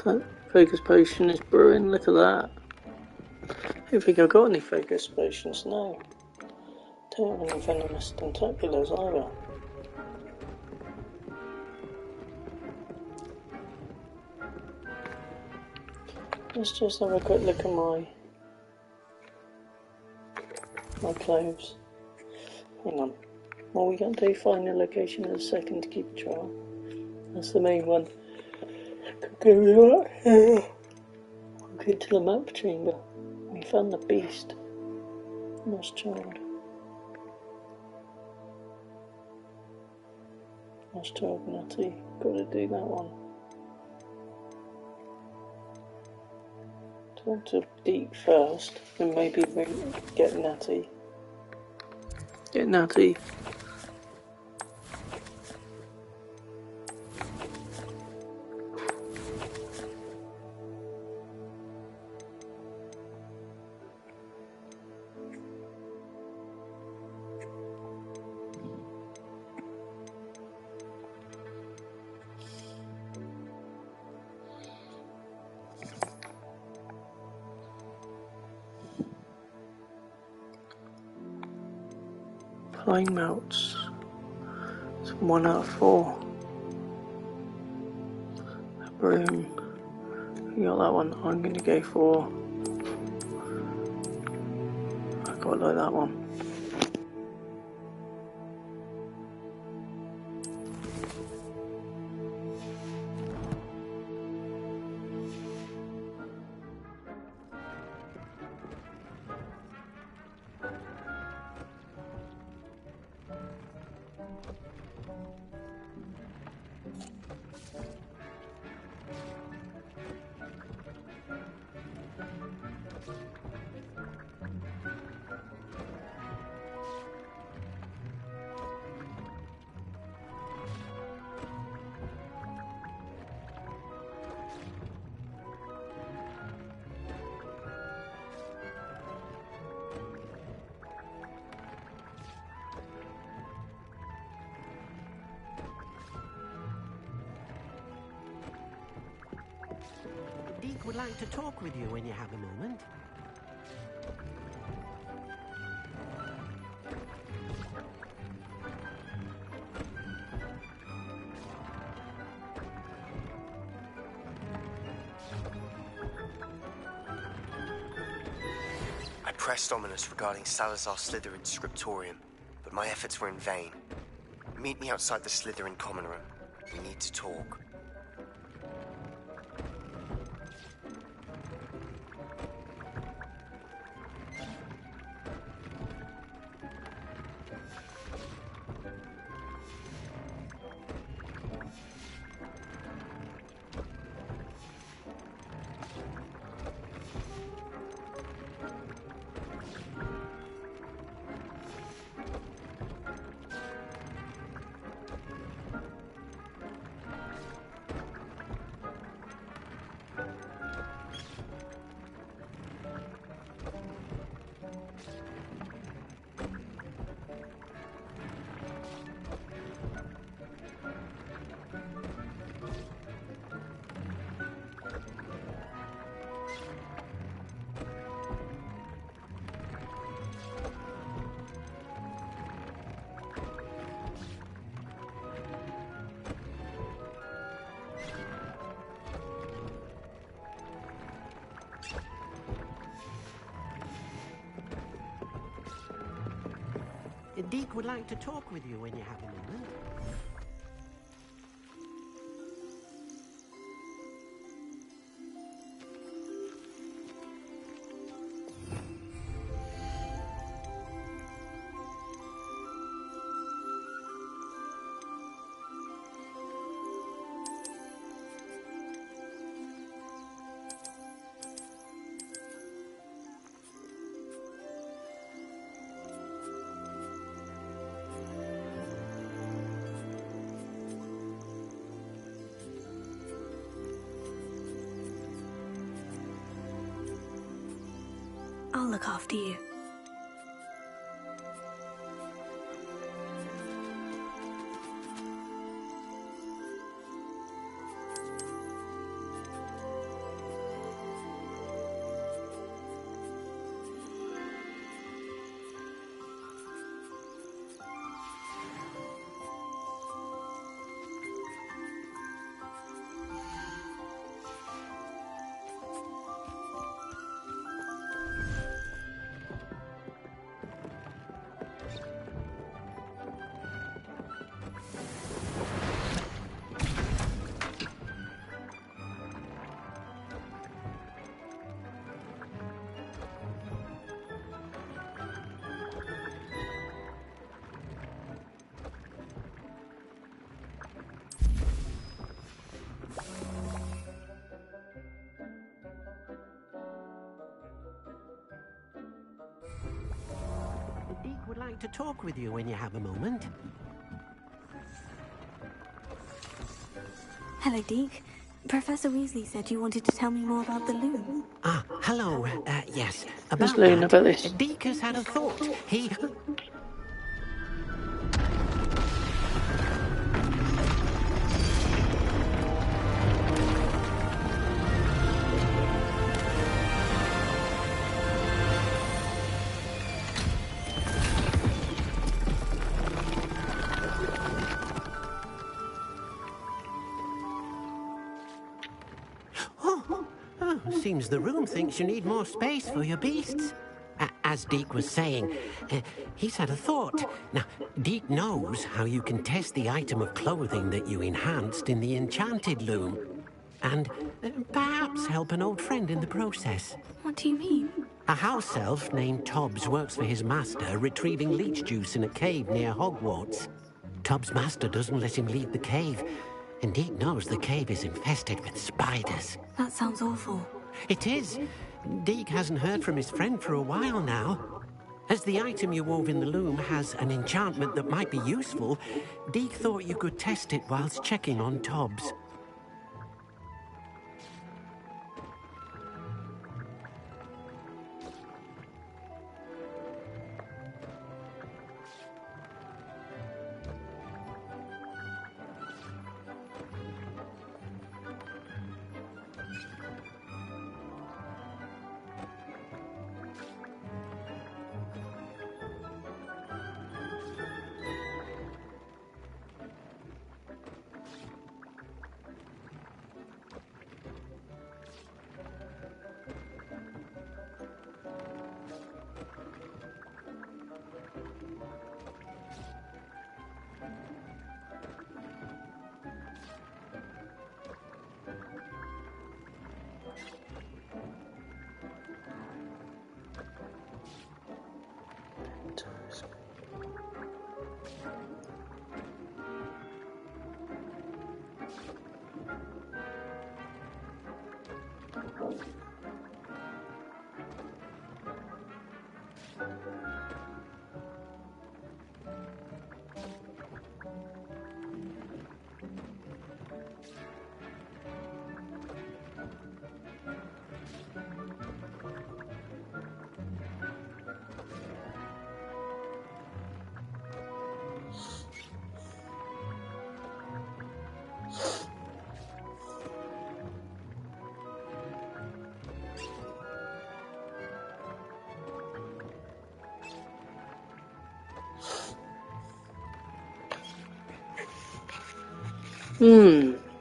Focus potion is brewing, look at that. I don't think I've got any focus potions, no. Don't have any venomous tentaculars either. Let's just have a quick look at my clothes. Hang on. What we got to do, find the location of the second to keep a trial. That's the main one. Go to the map chamber. We found the beast. Lost child. Lost child Natty. Gotta do that one. Talk to Deep first, and maybe get Natty. Get Natty. Flying melts. It's 1 out of 4. A broom. You got that one. I'm going to go for. I quite like that one. Deke would like to talk with you when you have a moment. I pressed Ominous regarding Salazar Slytherin's scriptorium, but my efforts were in vain. Meet me outside the Slytherin common room. We need to talk. Deke would like to talk with you when you have a moment. I'll look after you. like to talk with you when you have a moment. Hello, Deke. Professor Weasley said you wanted to tell me more about the loom. Ah, hello. Yes, Who's about learning that. about this? Deke has had a thought. He... Seems the room thinks you need more space for your beasts. As Deke was saying, he's had a thought. Now, Deke knows how you can test the item of clothing that you enhanced in the enchanted loom. And perhaps help an old friend in the process. What do you mean? A house elf named Tobbs works for his master, retrieving leech juice in a cave near Hogwarts. Tobbs' master doesn't let him leave the cave, and Deke knows the cave is infested with spiders. That sounds awful. It is. Deke hasn't heard from his friend for a while now. As the item you wove in the loom has an enchantment that might be useful, Deke thought you could test it whilst checking on Tobbs.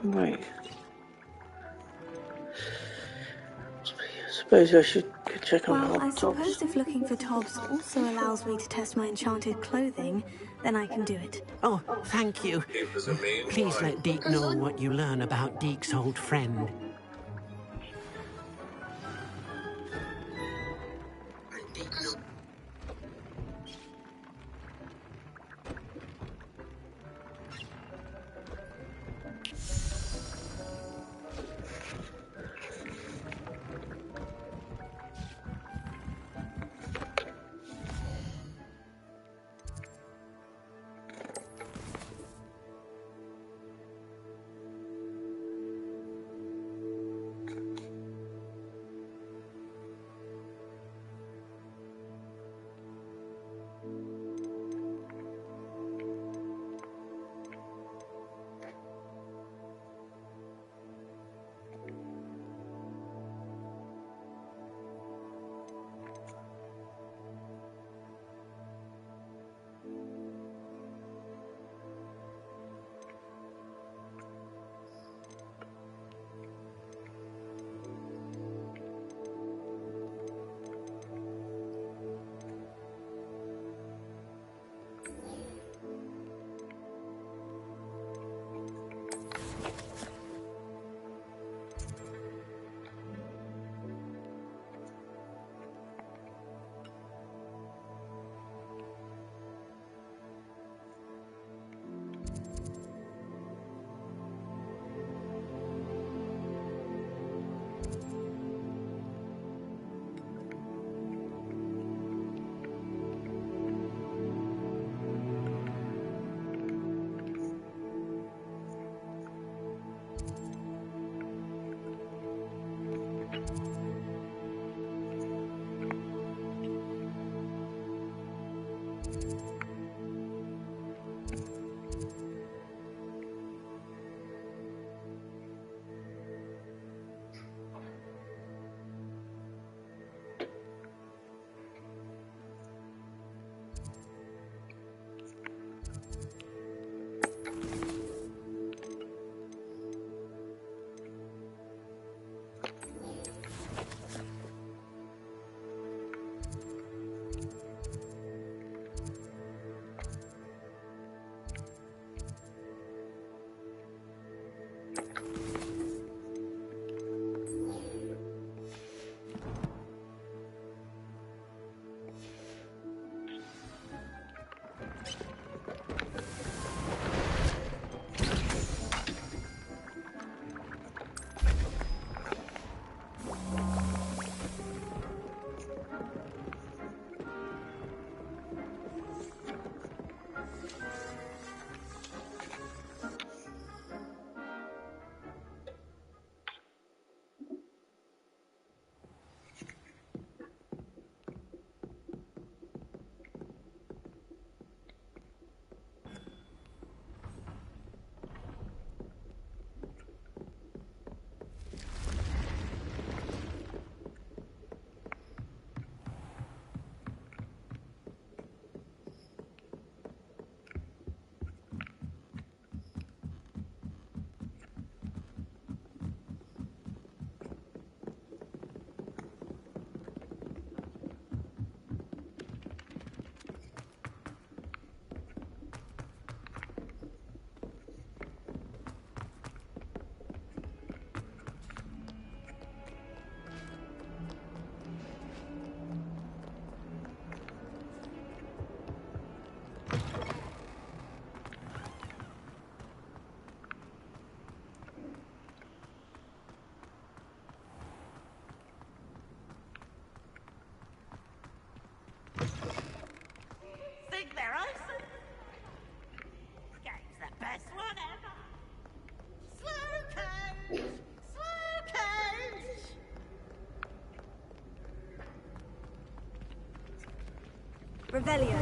Right. I suppose I should go check on Well, I Tobbs. suppose if looking for Tobbs also allows me to test my enchanted clothing, then I can do it. Oh, thank you. Please let Deke know what you learn about Deke's old friend. Think they're awesome? Game's the best one ever. Slow coach! Slow coach! Revelio.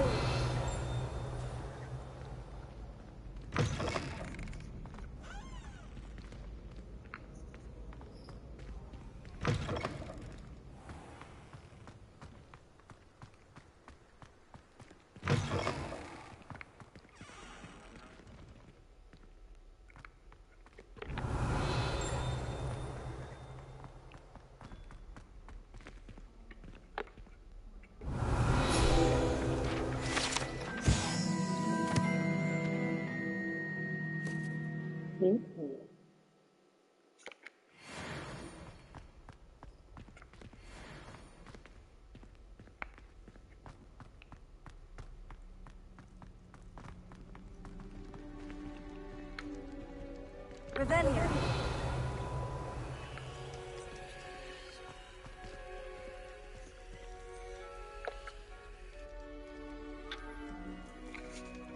Revelio.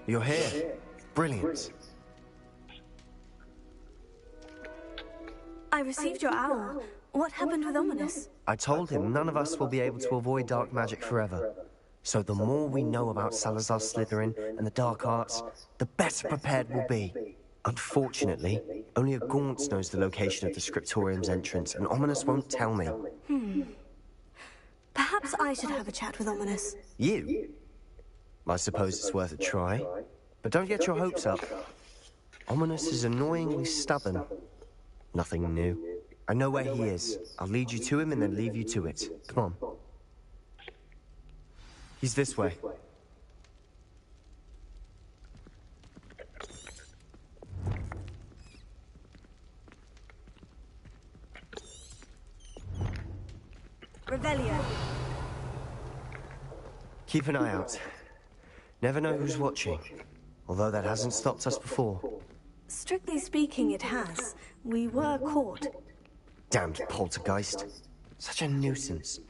You're here. Brilliant. I received your owl. What happened with Ominous? I told him none of us will be able to avoid dark magic forever. So the more we know about Salazar Slytherin and the dark arts, the better prepared we'll be. Unfortunately, only a Gaunt's knows the location of the Scriptorium's entrance, and Ominous won't tell me. Perhaps I should have a chat with Ominous. You? I suppose it's worth a try. But don't get your hopes up. Ominous is annoyingly stubborn. Nothing new. I know where he is. I'll lead you to him and then leave you to it. Come on. He's this way. Revelio. Keep an eye out. Never know who's watching. Although that hasn't stopped us before. Strictly speaking, it has. We were caught. Damned poltergeist. Such a nuisance.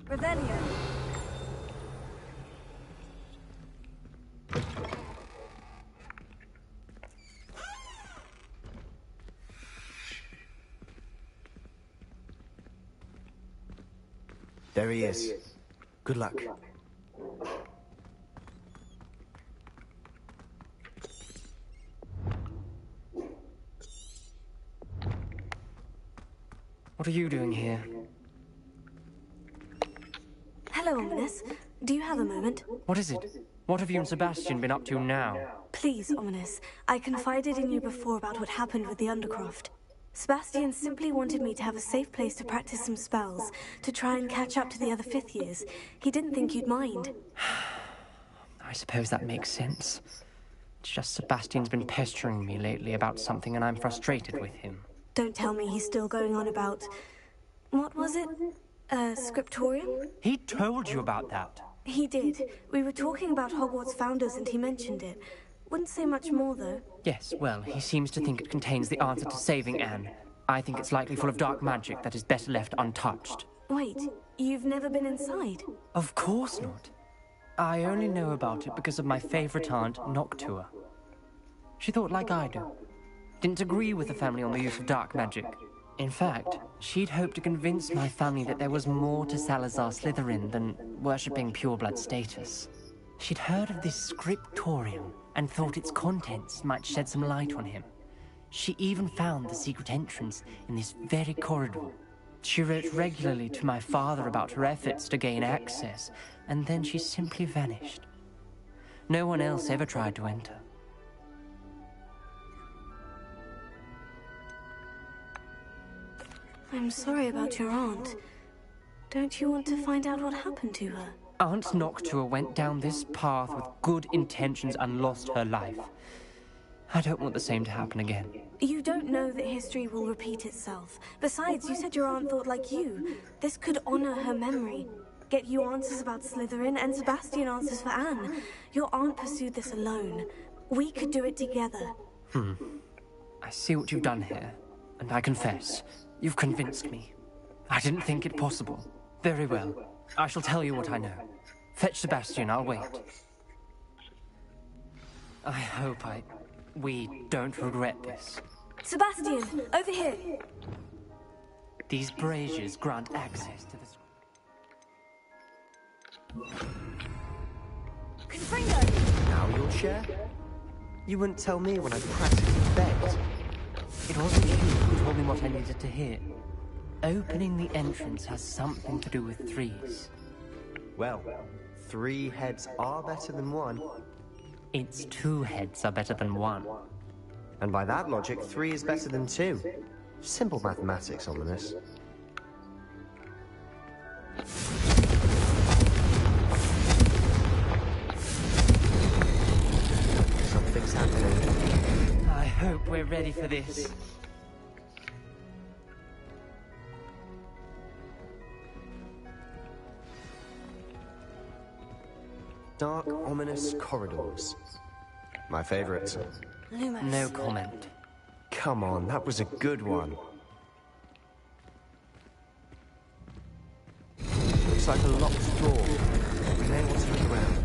Revelio. There he is. Good luck. What are you doing here? Hello, Ominous. Do you have a moment? What is it? What have you and Sebastian been up to now? Please, Ominous. I confided in you before about what happened with the Undercroft. Sebastian simply wanted me to have a safe place to practice some spells, to try and catch up to the other fifth years. He didn't think you'd mind. I suppose that makes sense. It's just Sebastian's been pestering me lately about something and I'm frustrated with him. Don't tell me he's still going on about... What was it? Scriptorium? He told you about that? He did. We were talking about Hogwarts founders and he mentioned it. Wouldn't say much more, though. Yes, well, he seems to think it contains the answer to saving Anne. I think it's likely full of dark magic that is better left untouched. Wait, you've never been inside? Of course not. I only know about it because of my favorite aunt, Noctua. She thought like I do. Didn't agree with the family on the use of dark magic. In fact, she'd hoped to convince my family that there was more to Salazar Slytherin than worshipping pureblood status. She'd heard of this scriptorium and thought its contents might shed some light on him. She even found the secret entrance in this very corridor. She wrote regularly to my father about her efforts to gain access, and then she simply vanished. No one else ever tried to enter. I'm sorry about your aunt. Don't you want to find out what happened to her? Aunt Noctua went down this path with good intentions and lost her life. I don't want the same to happen again. You don't know that history will repeat itself. Besides, you said your aunt thought like you. This could honor her memory. Get you answers about Slytherin and Sebastian answers for Anne. Your aunt pursued this alone. We could do it together. I see what you've done here, and I confess, you've convinced me. I didn't think it possible. Very well. I shall tell you what I know. Fetch Sebastian, I'll wait. I hope we don't regret this. Sebastian, over here. These braziers grant access to the... Confringo! Now you'll share? You wouldn't tell me when I practically begged. It wasn't you who told me what I needed to hear. Opening the entrance has something to do with threes. Well, 3 heads are better than 1. Its 2 heads are better than 1. And by that logic, 3 is better than 2. Simple mathematics, Ominous. Something's happening. I hope we're ready for this. Dark, ominous corridors. My favorite. Lumos. No comment. Come on, that was a good one. Looks like a locked door. We may want to look around.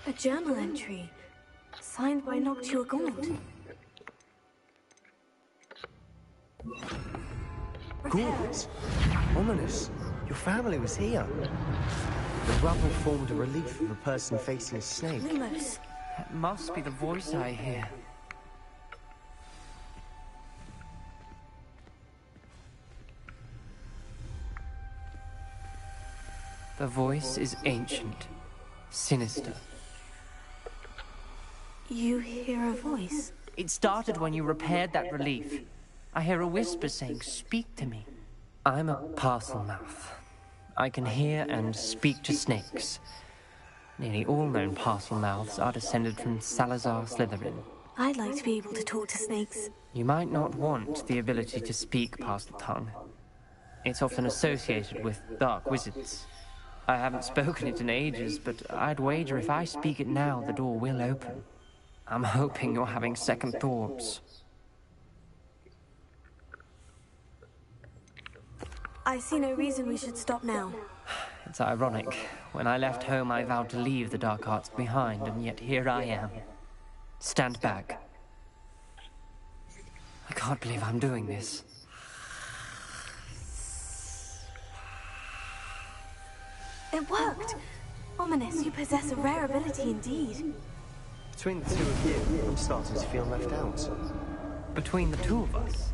A journal entry, signed by Noctua Gaunt. Ghouls? Ominous. Your family was here. The rubble formed a relief of a person facing a snake. Lumos. That must be the voice I hear. The voice is ancient, sinister. You hear a voice? It started when you repaired that relief. I hear a whisper saying, "Speak to me." I'm a parcel mouth. I can hear and speak to snakes. Nearly all known parcel mouths are descended from Salazar Slytherin. I'd like to be able to talk to snakes. You might not want the ability to speak past the tongue. It's often associated with dark wizards. I haven't spoken it in ages, but I'd wager if I speak it now, the door will open. I'm hoping you're having second thoughts. I see no reason we should stop now. It's ironic. When I left home, I vowed to leave the dark arts behind, and yet here I am. Stand back. I can't believe I'm doing this. It worked! Ominous, you possess a rare ability indeed. Between the two of you, I'm starting to feel left out. Between the two of us.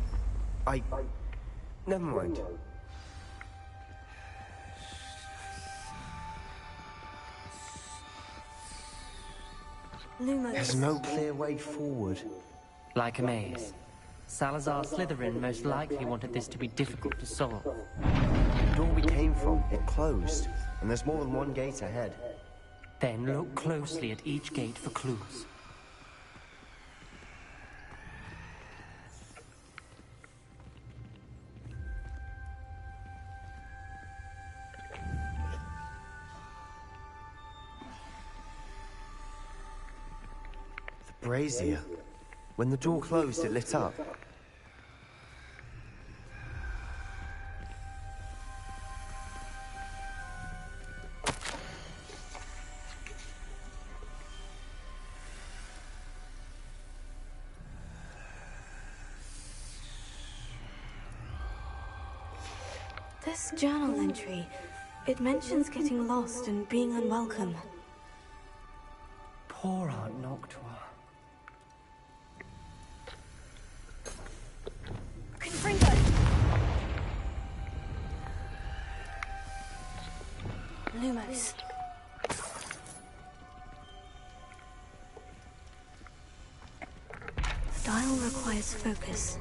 Never mind. Lumos. There's no clear way forward. Like a maze. Salazar Slytherin most likely wanted this to be difficult to solve. The door we came from, it closed. And there's more than one gate ahead. Then look closely at each gate for clues. The brazier. When the door closed, it lit up. This journal entry, it mentions getting lost and being unwelcome. Poor Aunt Noctua. Confringo! Lumos. The dial requires focus.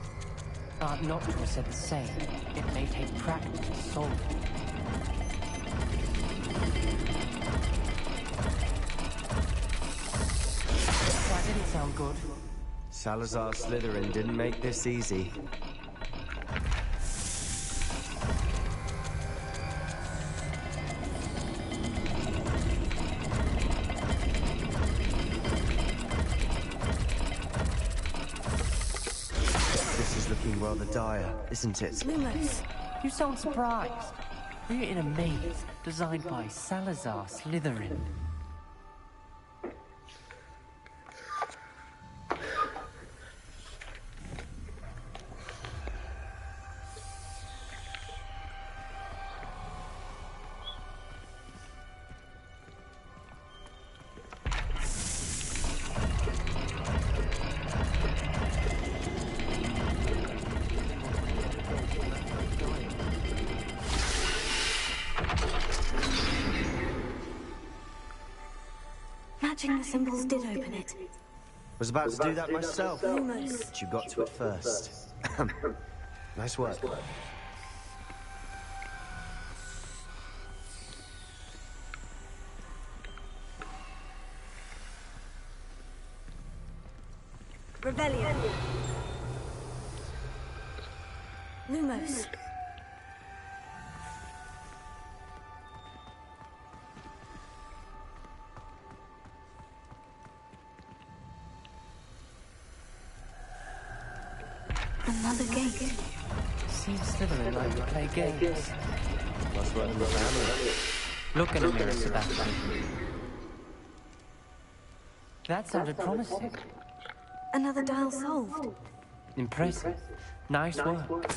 Aunt Noctua said the same. It may take practice to solve it. That didn't sound good. Salazar Slytherin didn't make this easy. This is looking rather dire, isn't it? Lumos. You sound surprised. We're in a maze designed by Salazar Slytherin. Matching the symbols did open it. Was about to do that myself. Lumos. But you got to it first. Nice work. Rebellion. Lumos. Another gate. Seems Slytherin like to play games. Must run in the family. Look in a mirror, Sebastian. That sounded promising. Another dial solved. Impressive. Nice work.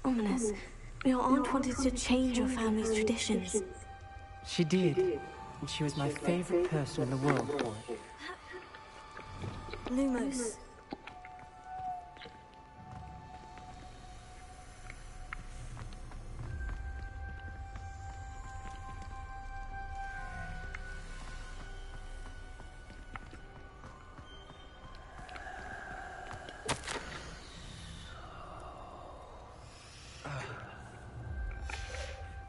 Ominous. Your aunt wanted to change your family's traditions. She did. And she was my favorite person in the world for it. Lumos.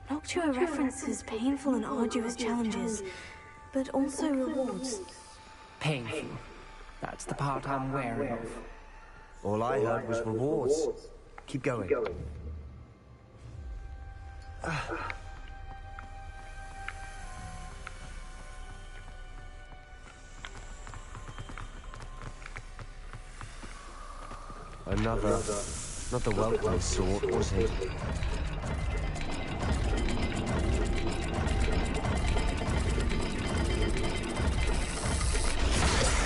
Noctua references painful and arduous challenges, but also rewards. Painful. That's the part I'm wary of. All I heard was rewards. Keep going. Not the welcome sort, was it?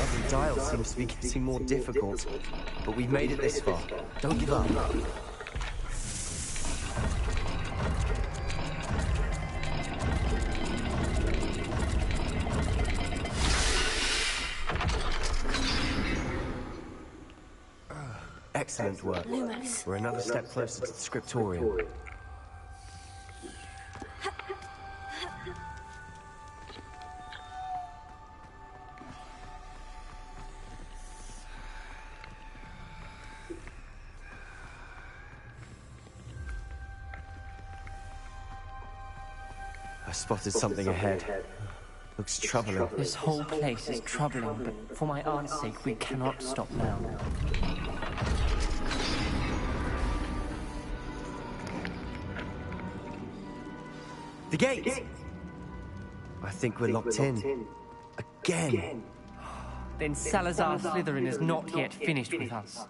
Every dial seems to be getting more difficult, but we've made it this far. Don't give up. Excellent work. Lumos. We're another step closer to the scriptorium. I spotted something ahead. Looks troubling. This whole place is troubling, but for my aunt's sake, we cannot stop now. The gate! I think we're locked in. Again. Then Salazar Slytherin is not yet finished with us.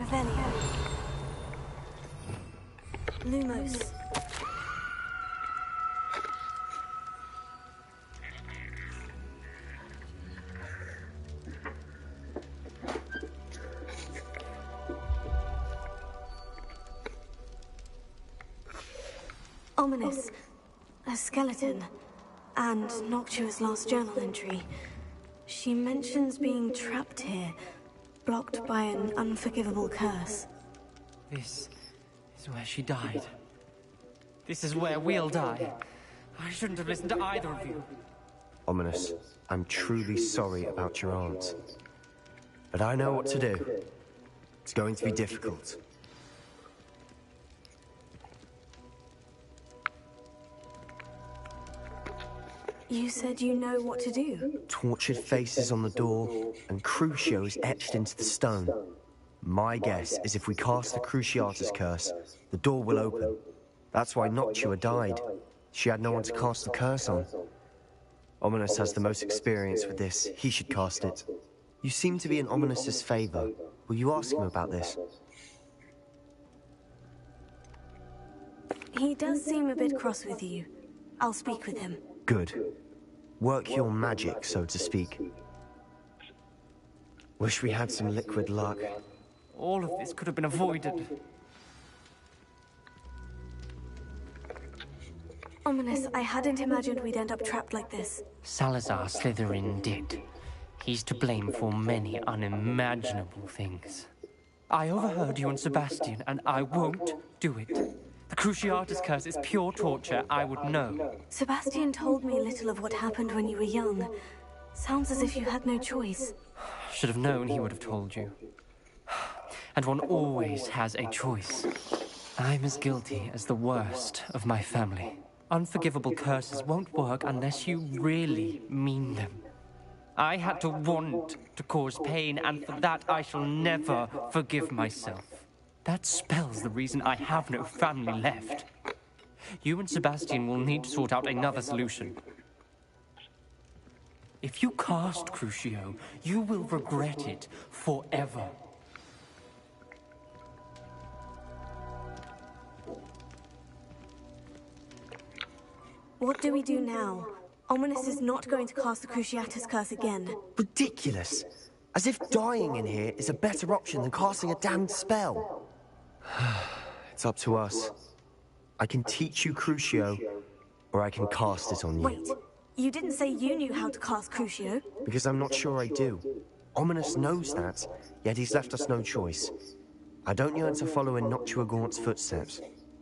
Revelio. Lumos. Ominous. A skeleton. And Noctua's last journal entry. She mentions being trapped here, blocked by an unforgivable curse. This is where she died. This is where we'll die. I shouldn't have listened to either of you. Ominous, I'm truly sorry about your aunt. But I know what to do. It's going to be difficult. You said you know what to do. Tortured faces on the door, and Crucio is etched into the stone. My guess is if we cast the Cruciatus curse, the door will open. That's why Noctua died. She had no one to cast the curse on. Ominous has the most experience with this. He should cast it. You seem to be in Ominous's favor. Will you ask him about this? He does seem a bit cross with you. I'll speak with him. Good. Work your magic, so to speak. Wish we had some liquid luck. All of this could have been avoided. Ominous, I hadn't imagined we'd end up trapped like this. Salazar Slytherin did. He's to blame for many unimaginable things. I overheard you and Sebastian, and I won't do it. The Cruciatus curse is pure torture, I would know. Sebastian told me little of what happened when you were young. Sounds as if you had no choice. Should have known he would have told you. And one always has a choice. I'm as guilty as the worst of my family. Unforgivable curses won't work unless you really mean them. I had to want to cause pain, and for that I shall never forgive myself. That spells the reason I have no family left. You and Sebastian will need to sort out another solution. If you cast Crucio, you will regret it forever. What do we do now? Ominous is not going to cast the Cruciatus curse again. Ridiculous. As if dying in here is a better option than casting a damned spell. It's up to us. I can teach you Crucio, or I can cast it on you. Wait, you didn't say you knew how to cast Crucio? Because I'm not sure I do. Ominous knows that, yet he's left us no choice. I don't yearn to follow in Noctua Gaunt's footsteps.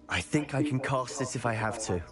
I think I can cast it if I have to.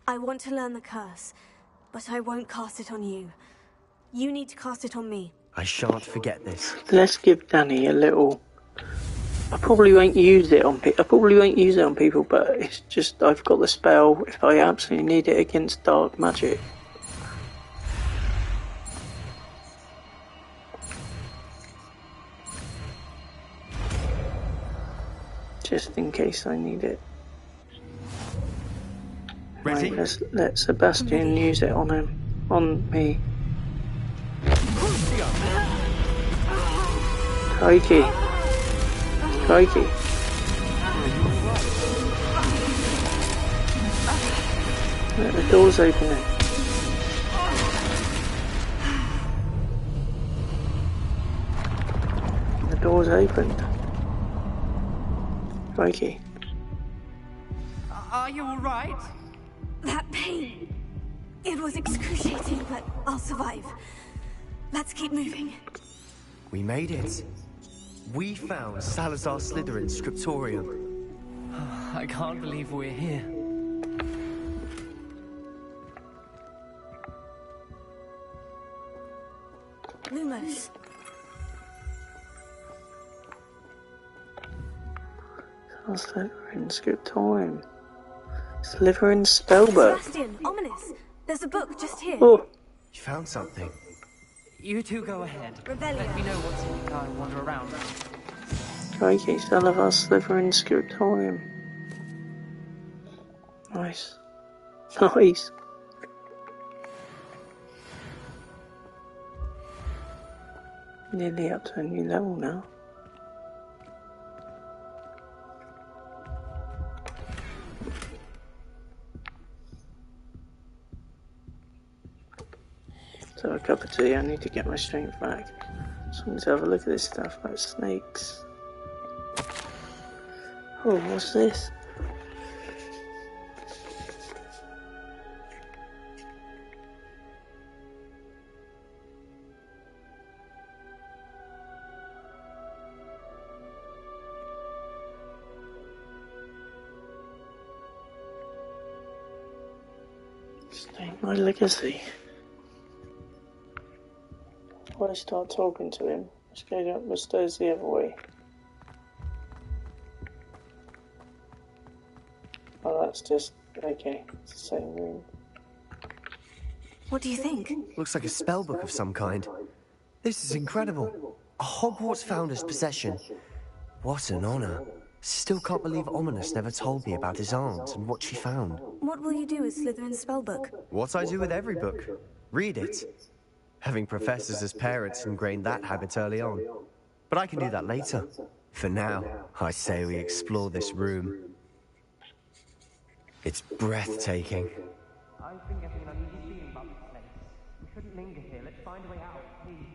I want to learn the curse, but I won't cast it on you. You need to cast it on me. I shan't forget this. Let's give Danny a little... I probably won't use it on people, but it's just I've got the spell if I absolutely need it against dark magic. Just in case I need it. Ready? Right, let's let Sebastian use it on him. On me. Crikey. Crikey. The door's opening. The door's opened. Crikey. Are you alright? That pain. It was excruciating, but I'll survive. Let's keep moving. We made it. We found Salazar Slytherin's scriptorium. I can't believe we're here. Lumos. Slytherin scriptorium. Slytherin spellbook. Sebastian, ominous. There's a book just here. Oh, You found something. You two go ahead. Rebellion. Let me know what's in it. I'll wander around. crikey, Salazar Slytherin scriptorium. Nice. Nice. Nearly up to a new level now. So a cup of tea, I need to get my strength back. So I need to have a look at this stuff like snakes. Oh, what's this? State my legacy. Before I start talking to him, let's go up the stairs the other way. Oh, that's just okay. It's the same room. What do you think? Looks like a spellbook of some kind. This is incredible. A Hogwarts founder's possession. What an honor. Still can't believe Ominous never told me about his aunt and what she found. What will you do with Slytherin's spellbook? What I do with every book. Read it. Having professors as parents ingrained that habit early on. But I can do that later. For now, I say we explore this room. It's breathtaking. I've been getting an uneasy feeling about this place. We shouldn't linger here. Let's find a way out, please.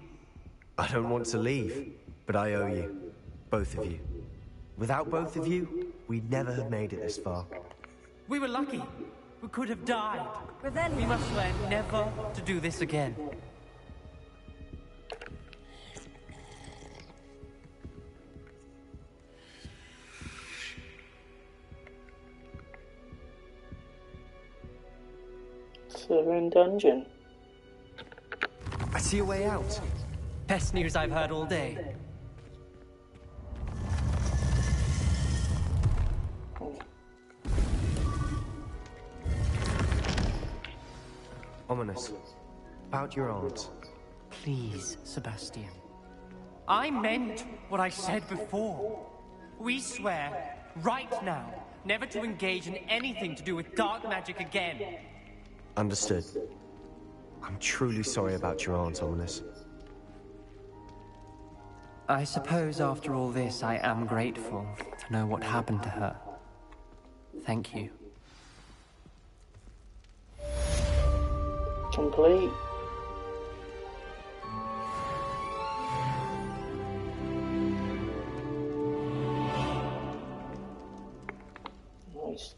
I don't want to leave, but I owe you. Both of you. Without both of you, we'd never have made it this far. We were lucky. We could have died. We Rebellion. must learn never to do this again. Slytherin dungeon. I see a way out. Best news I've heard all day. Ominous. About your aunt. Please, Sebastian. I meant what I said before. We swear, right now, never to engage in anything to do with dark magic again. Understood. I'm truly sorry about your aunt, Ominous. I suppose after all this, I am grateful to know what happened to her. Thank you. Complete. Nice.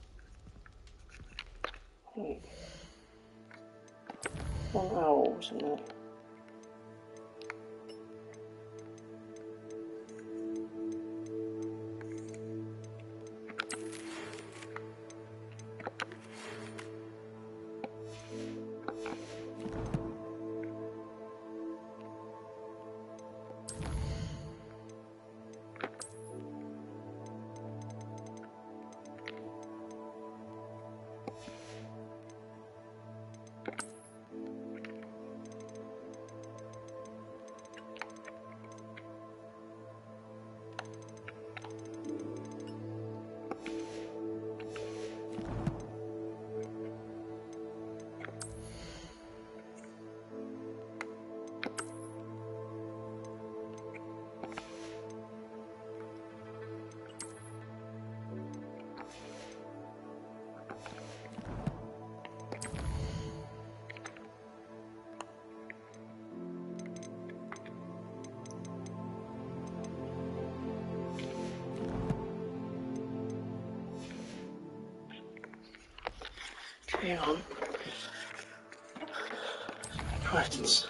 Hey. 1 hour, wasn't it? Hang on. Right.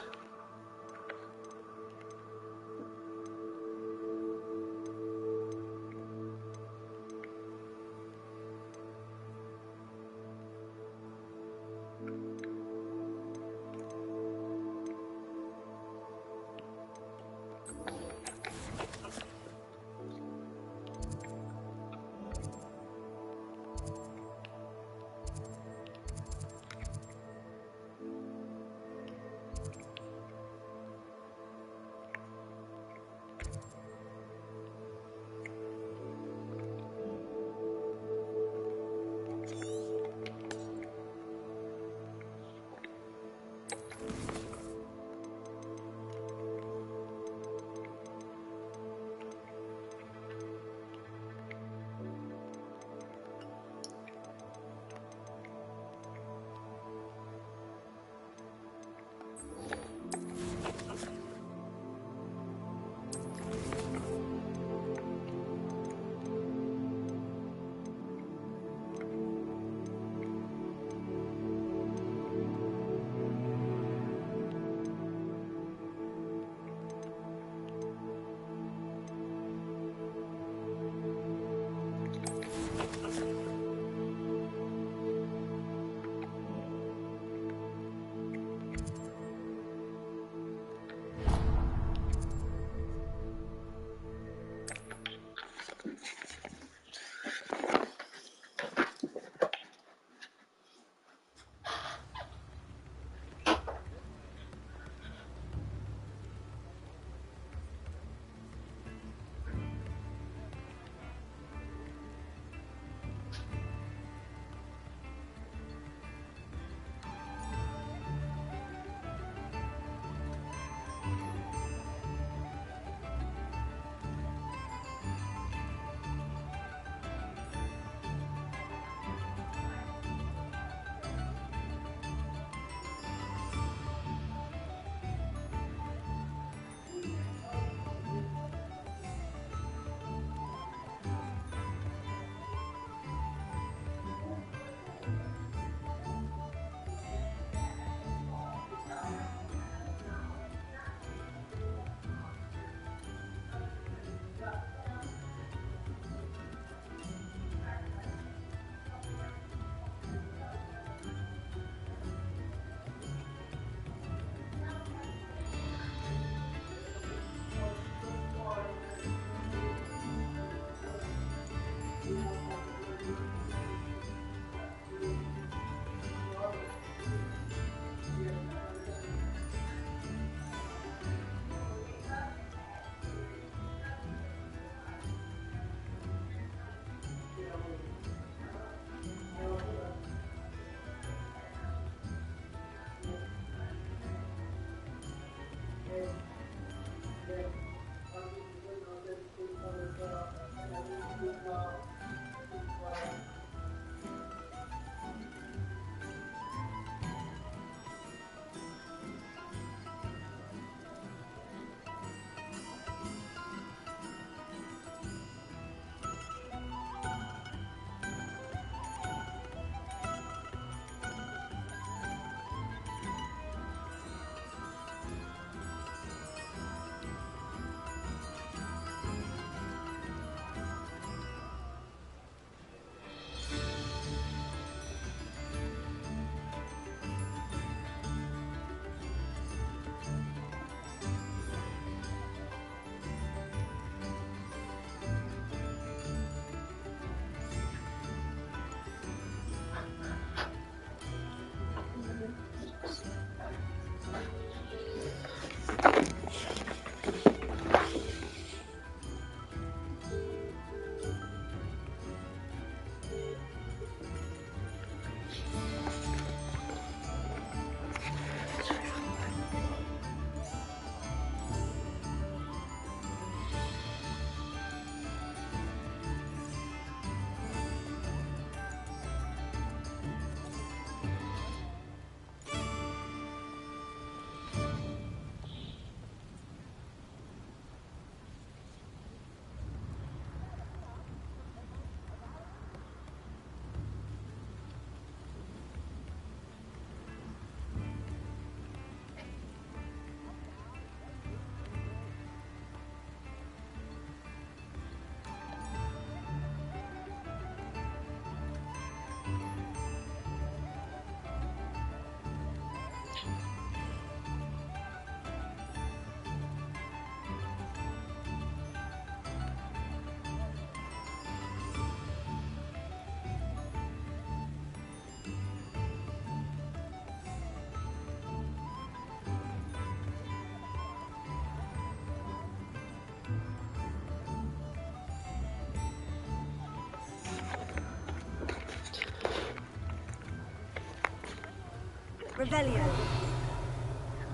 Revelio.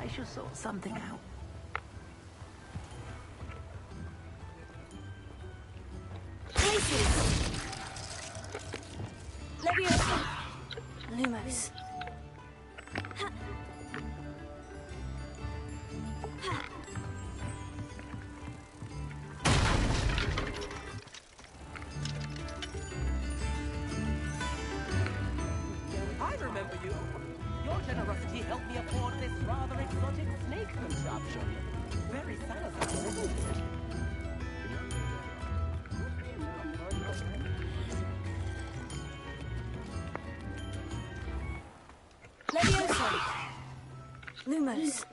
I shall sort something out. Places. Leviosa. Lumos. I remember you. Your generosity helped me afford this rather exotic snake contraption. Very Salazar, isn't it? Leviosa. Lumos.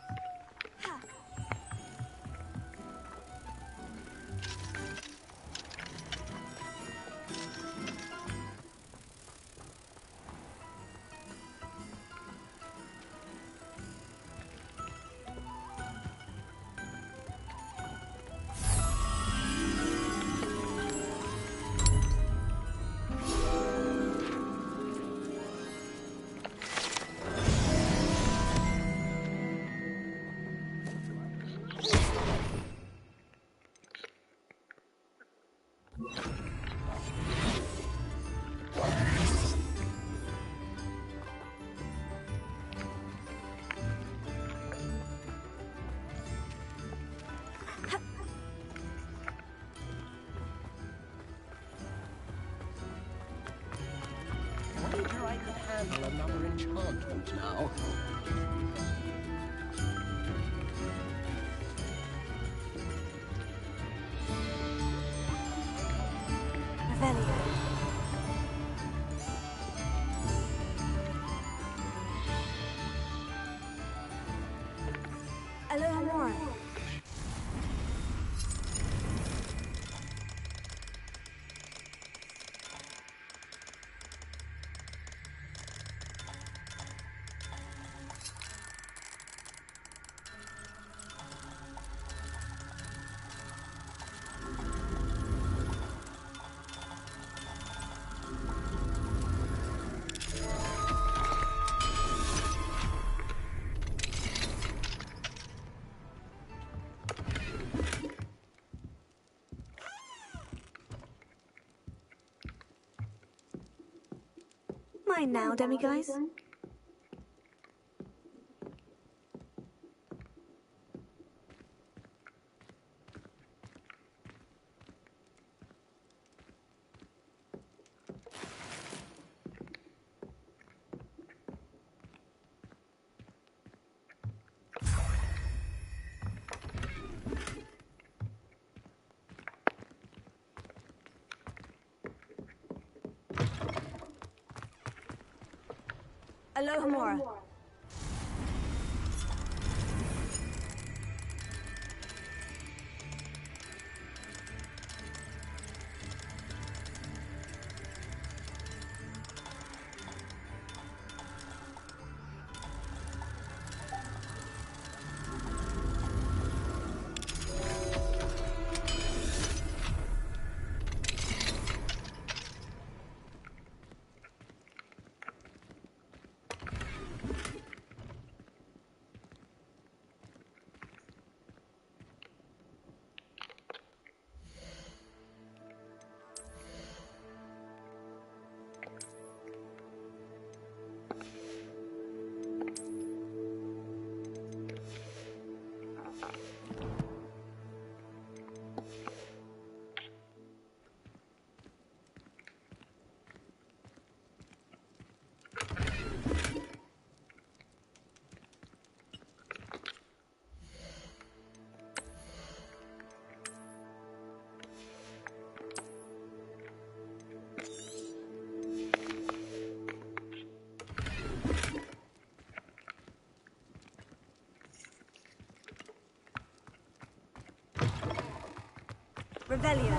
Wager I could handle another enchantment now. Revelio. Alohomora. Mine now, demiguise. Alohomora. Revelio.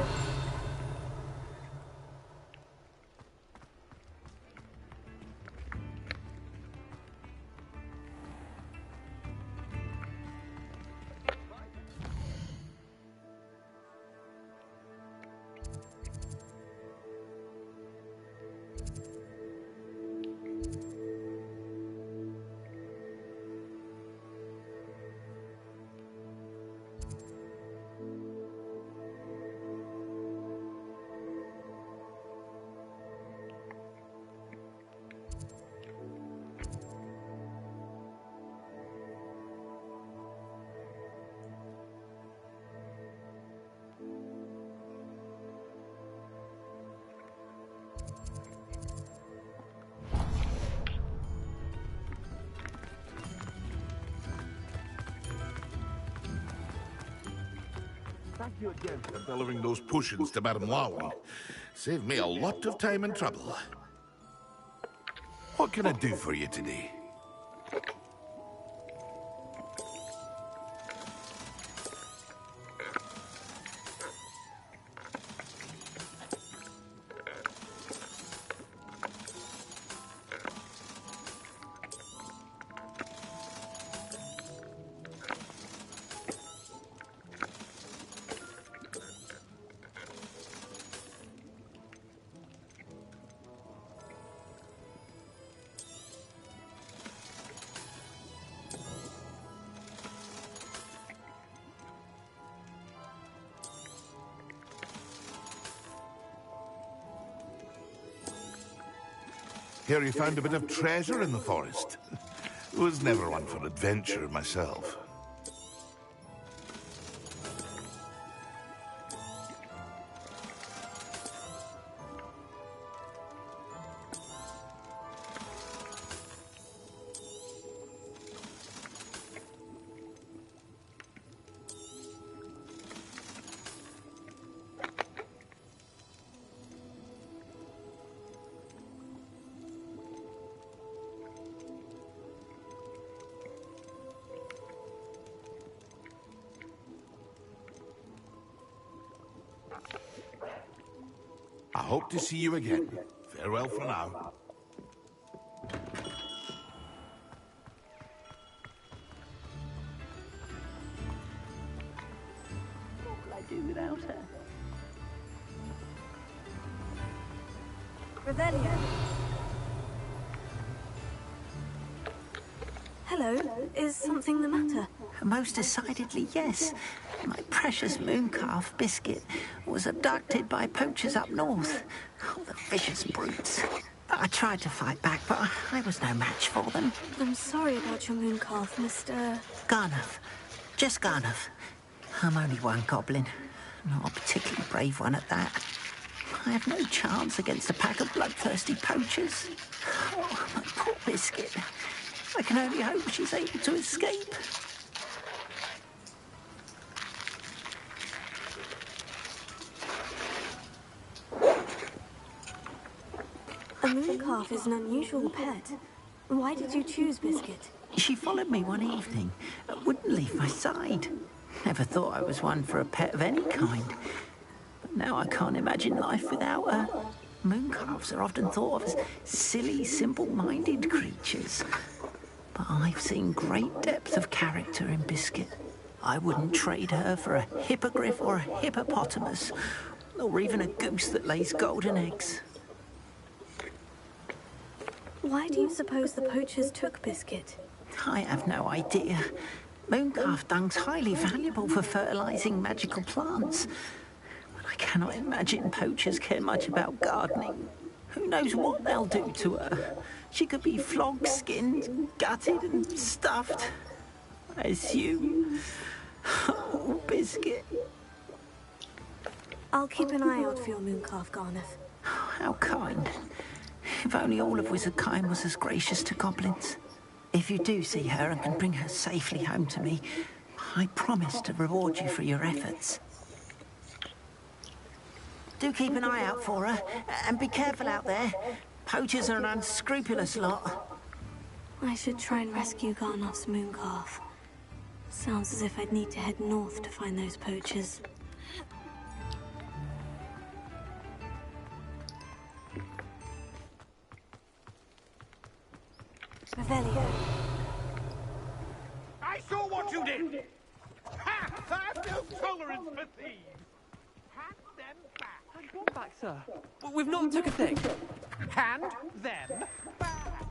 Thank you again for delivering those potions to Madame Larwin. Saved me a lot of time and trouble. What can I do for you today? Hear you found a bit of treasure in the forest. Was never one for adventure myself. I hope to see you again. Farewell for now. What will I do without her? Revelio. Hello. Is something the matter? Most decidedly, yes. My precious mooncalf, Biscuit, was abducted by poachers up north. Oh, the vicious brutes. I tried to fight back, but I was no match for them. I'm sorry about your mooncalf, Mr. Garnuff. Just Garnuff. I'm only one goblin. Not a particularly brave one at that. I have no chance against a pack of bloodthirsty poachers. Oh, my poor Biscuit. I can only hope she's able to escape. A mooncalf is an unusual pet. Why did you choose Biscuit? She followed me one evening, wouldn't leave my side. Never thought I was one for a pet of any kind. But now I can't imagine life without her. Mooncalves are often thought of as silly, simple-minded creatures. But I've seen great depth of character in Biscuit. I wouldn't trade her for a hippogriff or a hippopotamus, or even a goose that lays golden eggs. Why do you suppose the poachers took Biscuit? I have no idea. Mooncalf dung's highly valuable for fertilizing magical plants. But I cannot imagine poachers care much about gardening. Who knows what they'll do to her? She could be flogged, skinned, gutted and stuffed. I assume. Oh, Biscuit. I'll keep an eye out for your mooncalf, Garnuff. How kind. If only all of Wizardkind was as gracious to goblins. If you do see her and can bring her safely home to me, I promise to reward you for your efforts. Do keep an eye out for her, and be careful out there. Poachers are an unscrupulous lot. I should try and rescue Garnuff's mooncalf. Sounds as if I'd need to head north to find those poachers. Revelio. I saw what you did! Ha! I've no tolerance for thieves! Hand them back! Hand what back, sir? We've not took a thing. Hand them back!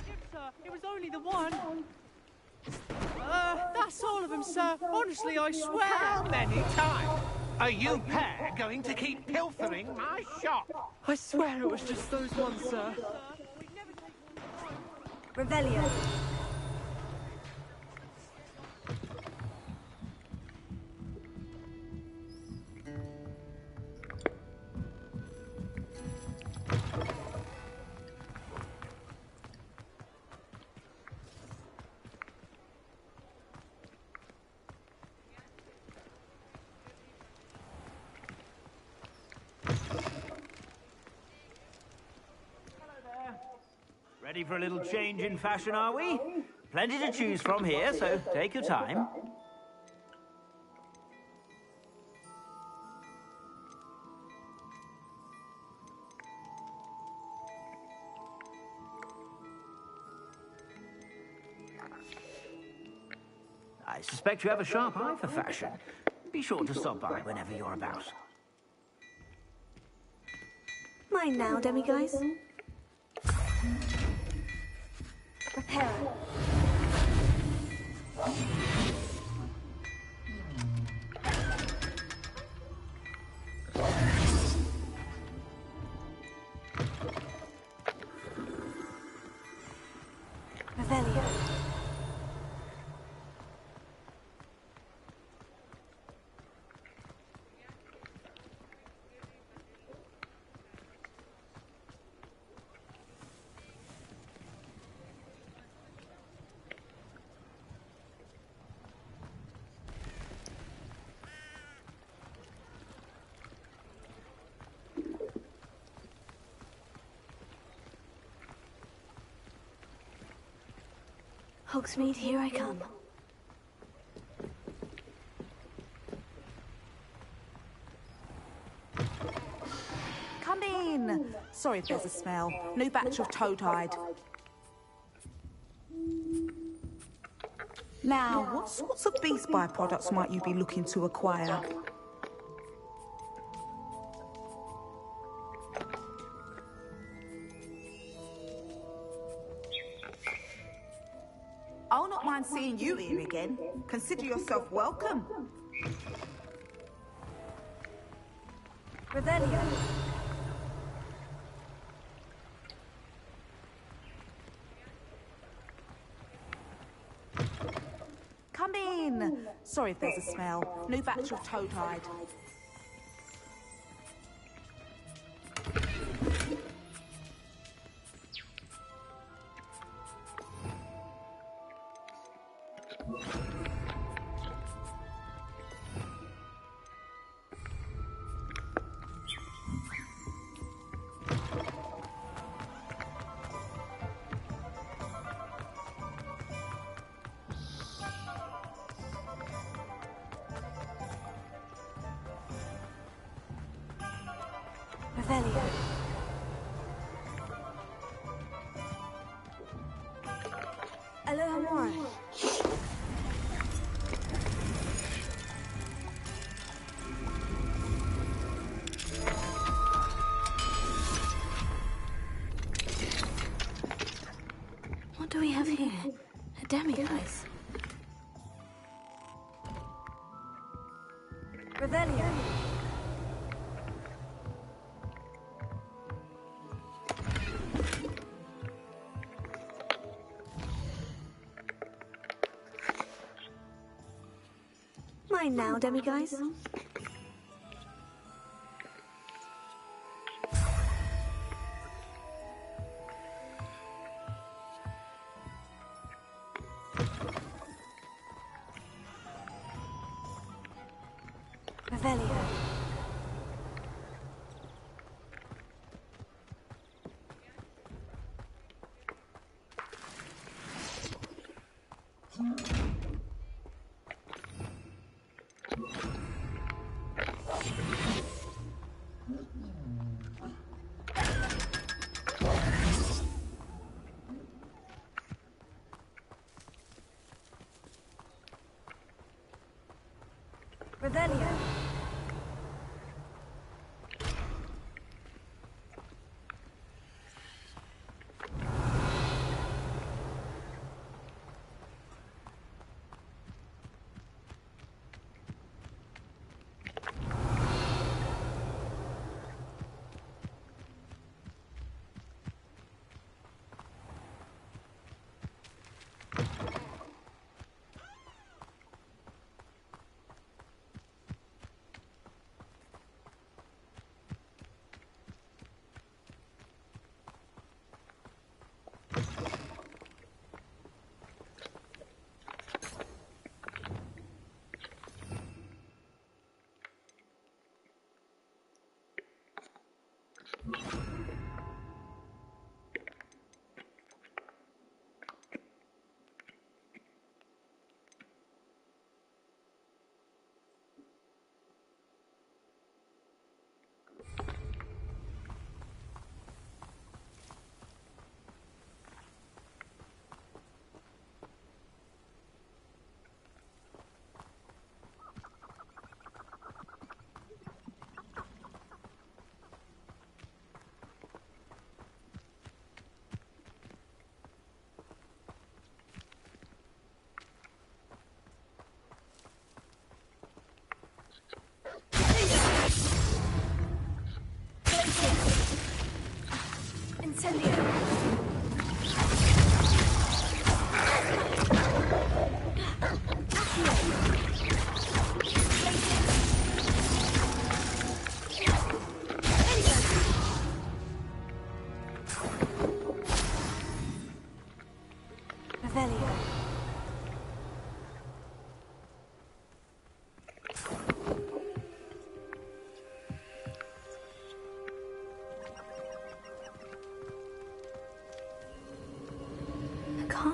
Yes, sir. It was only the one. That's all of them, sir. Honestly, I swear. How many times are you pair going to keep pilfering my shop? I swear it was just those ones, sir. Revelio. Ready for a little change in fashion, are we? Plenty to choose from here, so take your time. I suspect you have a sharp eye for fashion. Be sure to stop by whenever you're about. Mine now, demiguise. Repairer. Revelio. Hogsmeade, here I come. Come in. Sorry if there's a smell. New batch of toad-hide. Now, what sorts of beast byproducts might you be looking to acquire? I'll not mind seeing you here again. Consider yourself welcome. Revelio. Come in. Sorry if there's a smell. New batch of toad-hide. Revelio. Alohomora. What do we have here? A demiguise. Revelio. Mine now, demiguise. Revelio. Revelio.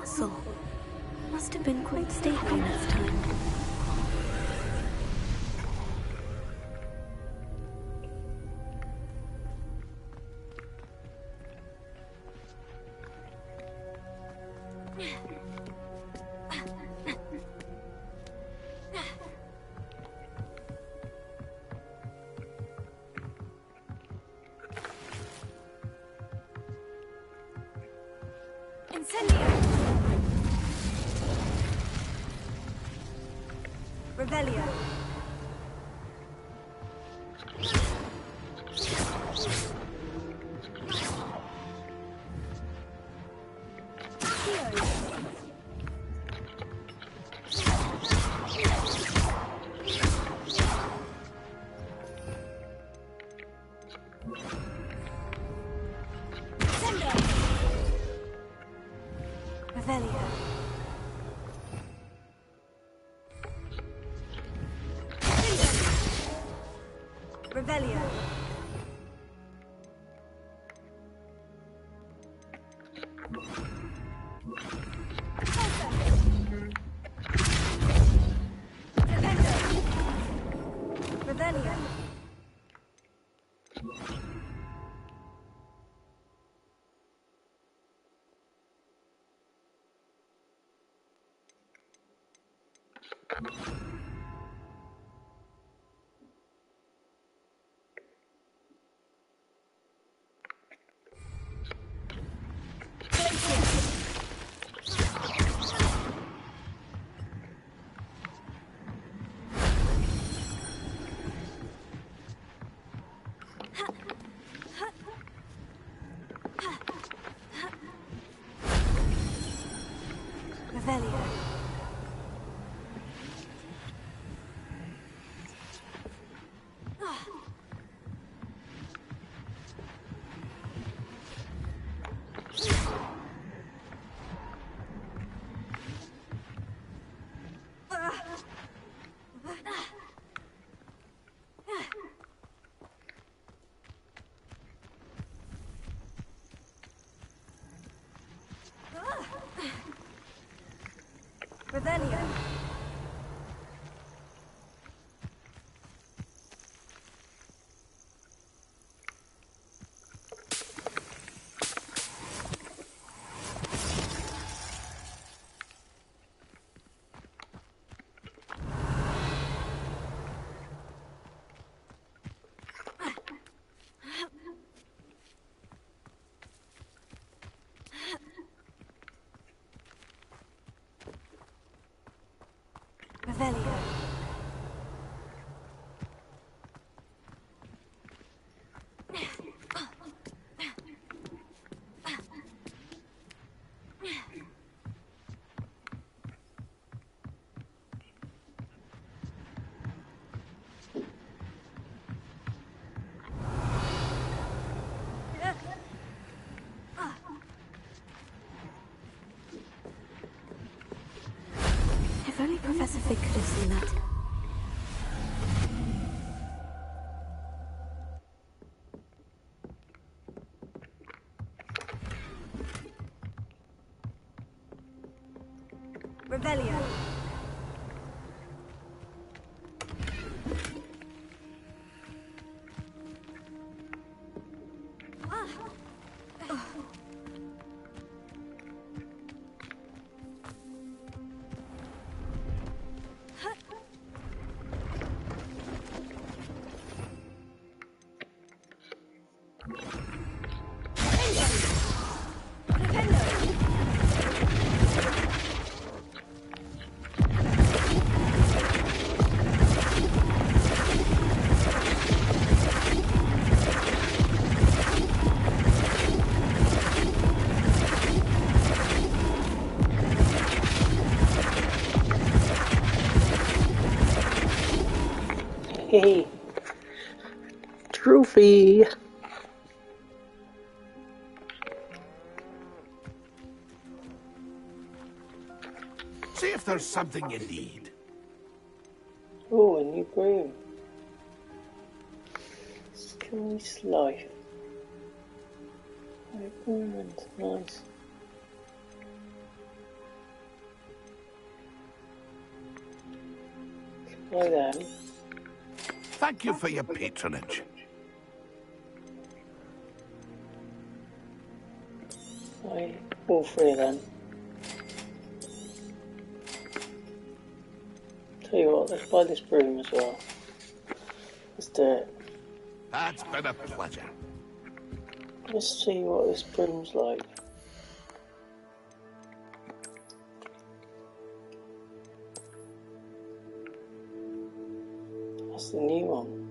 castle. Must have been quite stately in its time. Incendio! Revelio. Revelio. Revelio. Revelio. Revelio. Revelio. Revelio. If only Professor Fig could have seen that. Revelio. Hey, trophy. See if there's something you need. Oh, a new broom. Sky's life. Nice. Hello there. Thank you for your patronage. Hi, all three of them. Tell you what, let's buy this broom as well. Let's do it. That's been a pleasure. Let's see what this broom's like. That's the new one.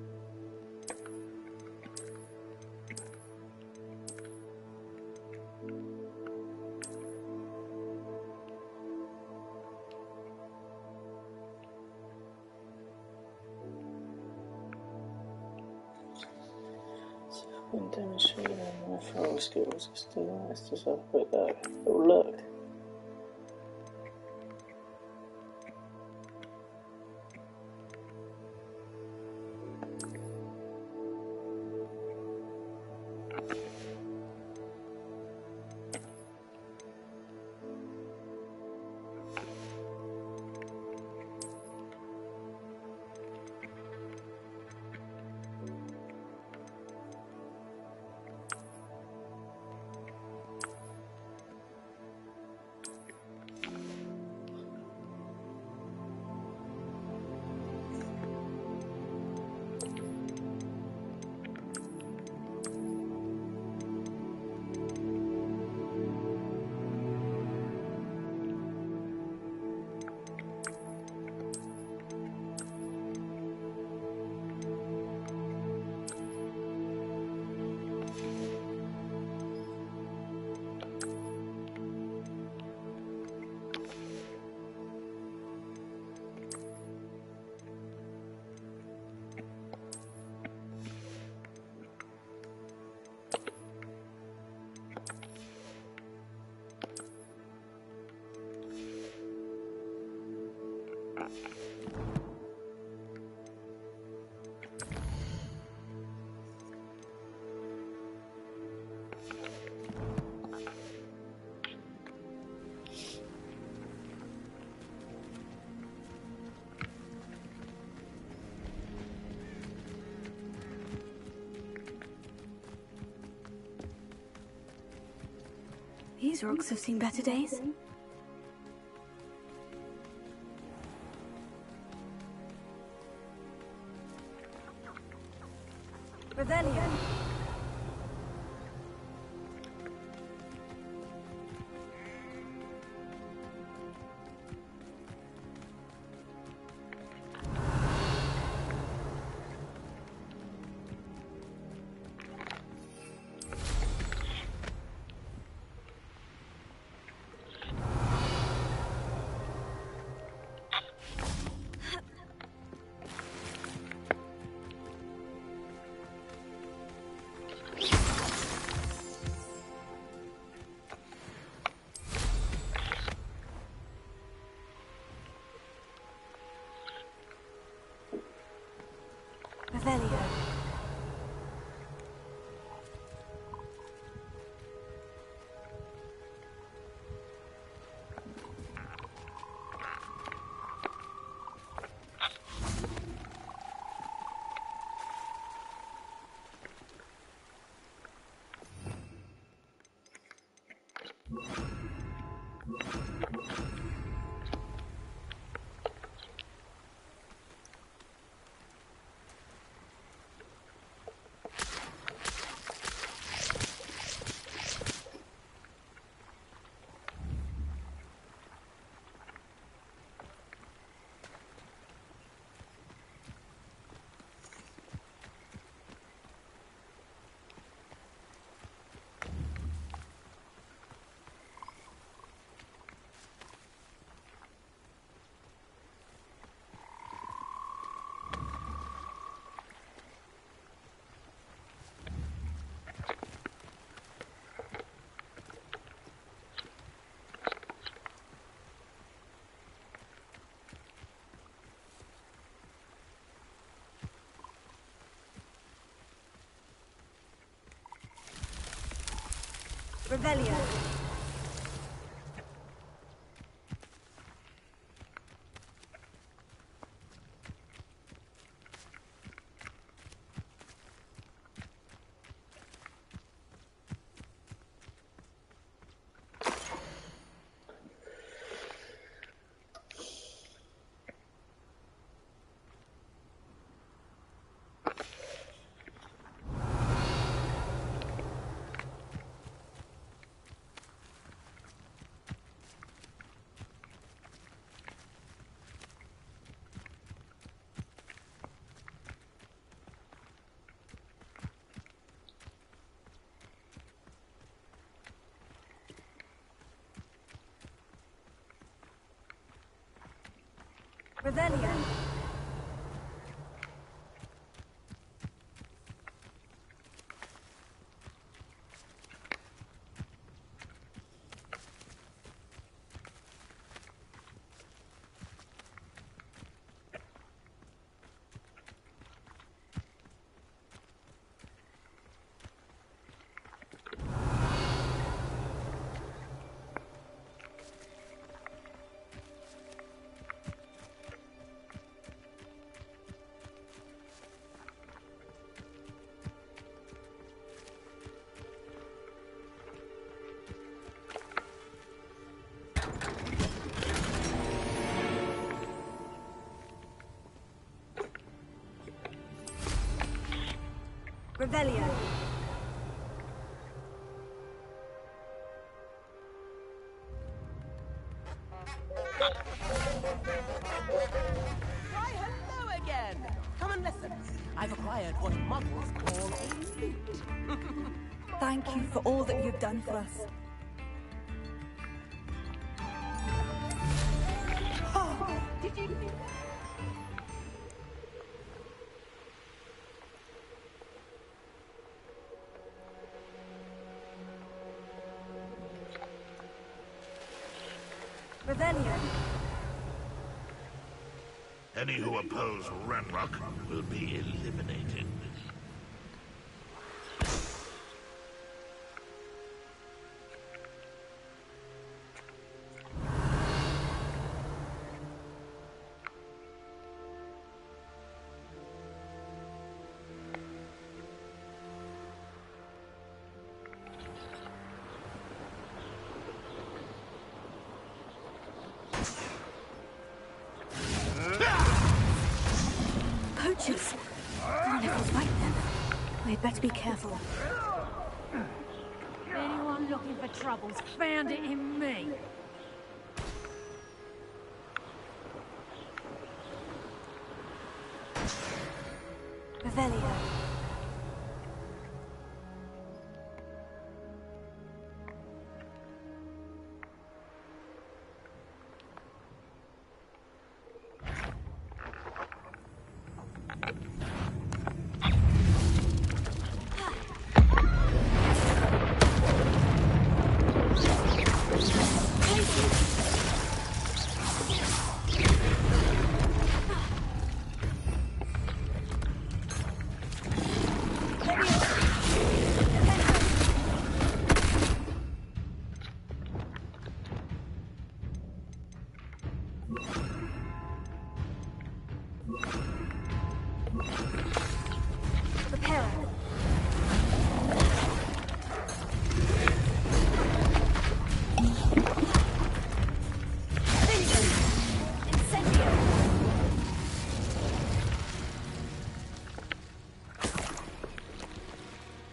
When demonstrating my throwing skills, it's still nice to have a quick go. Oh, look. These rocks have seen better days. Rebellion. Revelio. Revelio. Revelio. Revelio. Why, hello again! Come and listen. I've acquired what muggles call a lute. Thank you for all that you've done for us. Did you... Revelio. Any who oppose Ranrock will be eliminated. Poachers. Carnival's right then. We'd better be careful. Anyone looking for trouble's found it in me. Revelio.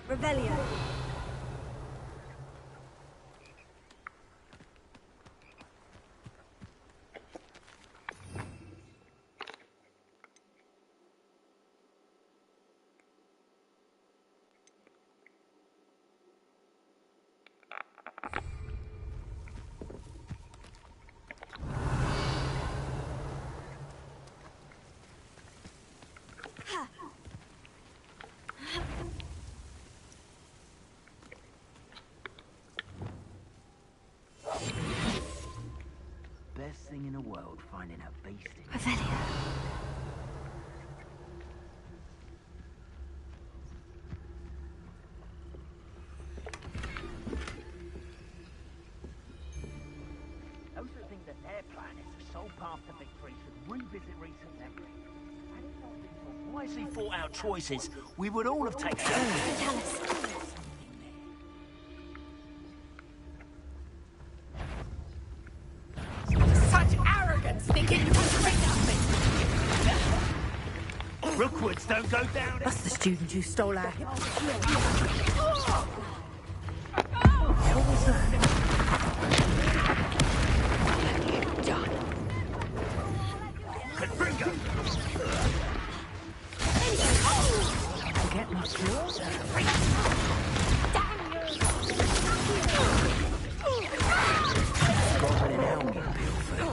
Revelio. Best thing in the world, finding a beast in Revelio. Those who think that their plan is the sole path to victory should revisit recent memory. Had it not been for wisely thought out choices, we would all have taken... Vitalis. Such arrogance, thinking you can trick nothing! Rookwoods don't go down... That's the student who stole our hip. What was that? Confringo! Forget my skills? Got an helmet, Pilfer.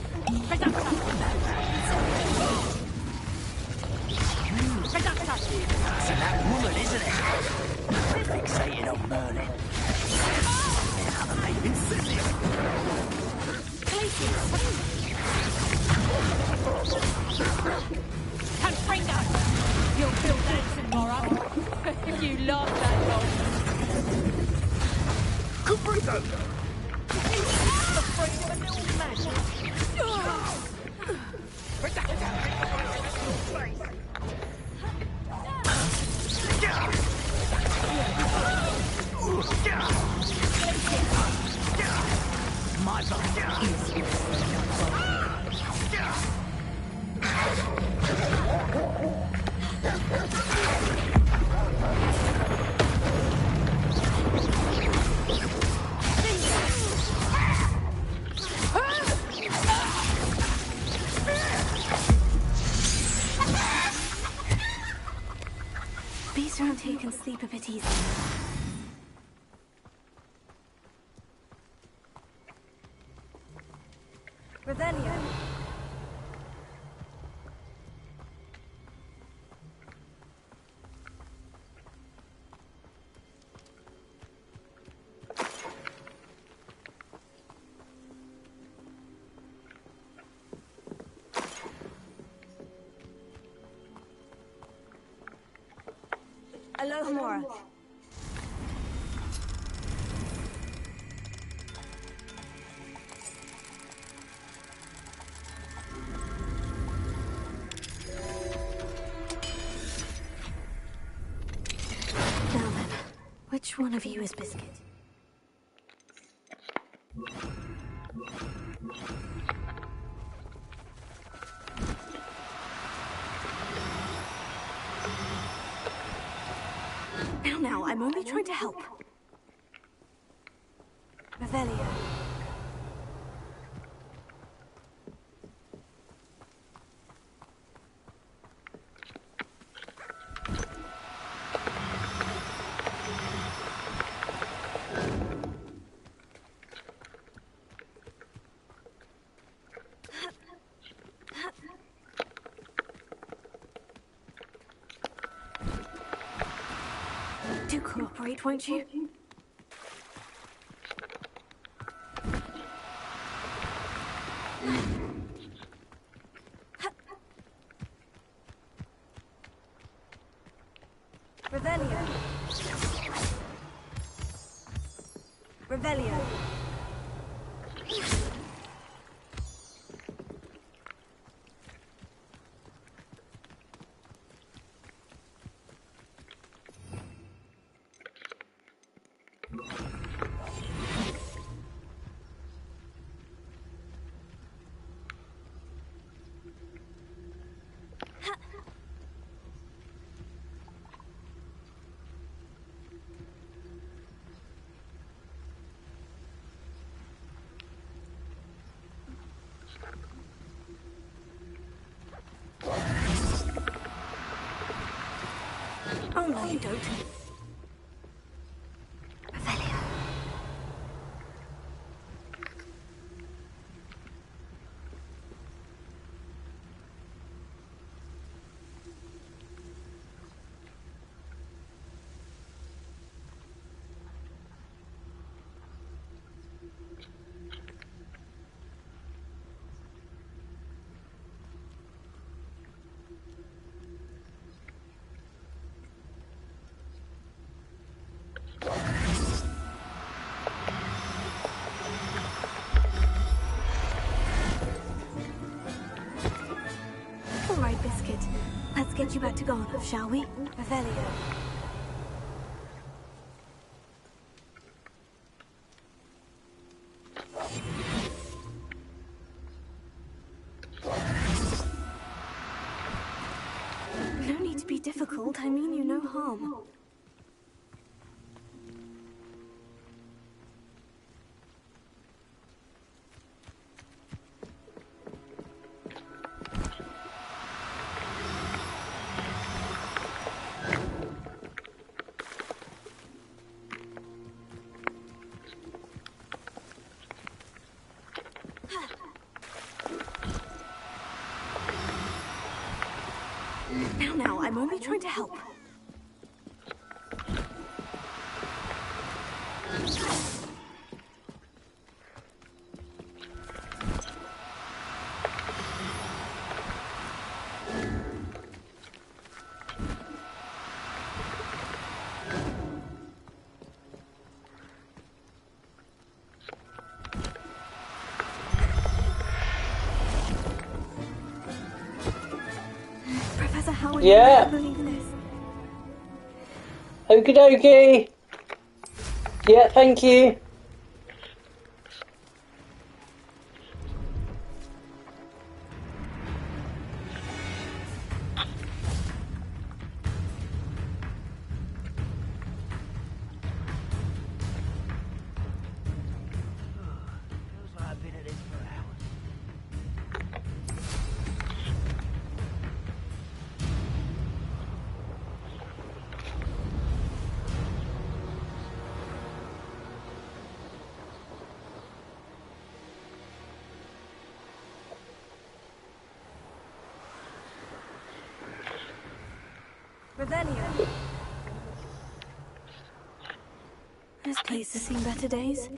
woman, isn't it? They're fixated on Merlin. Now the maven's silly. Confringo! You'll feel that tomorrow. If you last that long. Confringo! Afraid of a little magic. My luck is... Bees around here can sleep a bit easier. Revelio. Alohomora. Now then, which one of you is Biscuit? Now, I'm only trying to help. Revelio. Do cooperate, won't you? Revelio. Revelio. Oh, no, you don't. Revelio. All right, Biscuit. Let's get you back to Garnoff, shall we? Revelio. No need to be difficult. I mean you no harm. Now, I'm only trying to help. Professor Howard Yeah. will never believe this. Okie dokie. Yeah, thank you. Feels like I've been at this for hours. Revelio. This place has seen better days.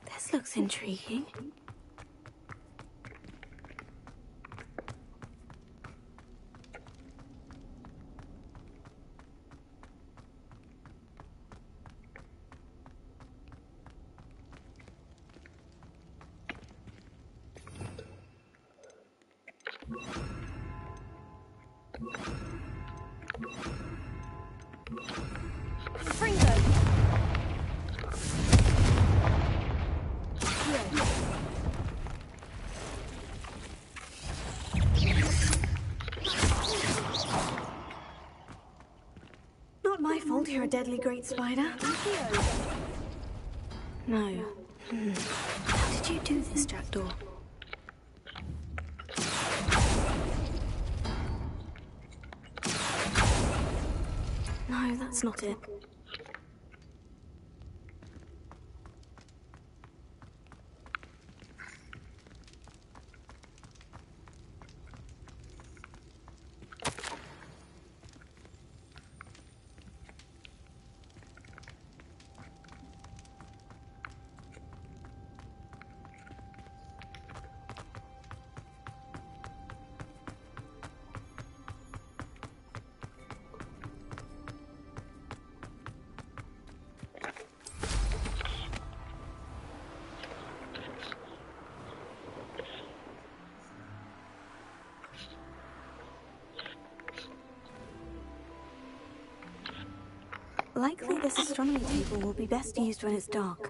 This looks intriguing. Not my fault you're a deadly great spider. No. How did you do this, Jackdaw? No, that's not it. Likely this astronomy table will be best used when it's dark.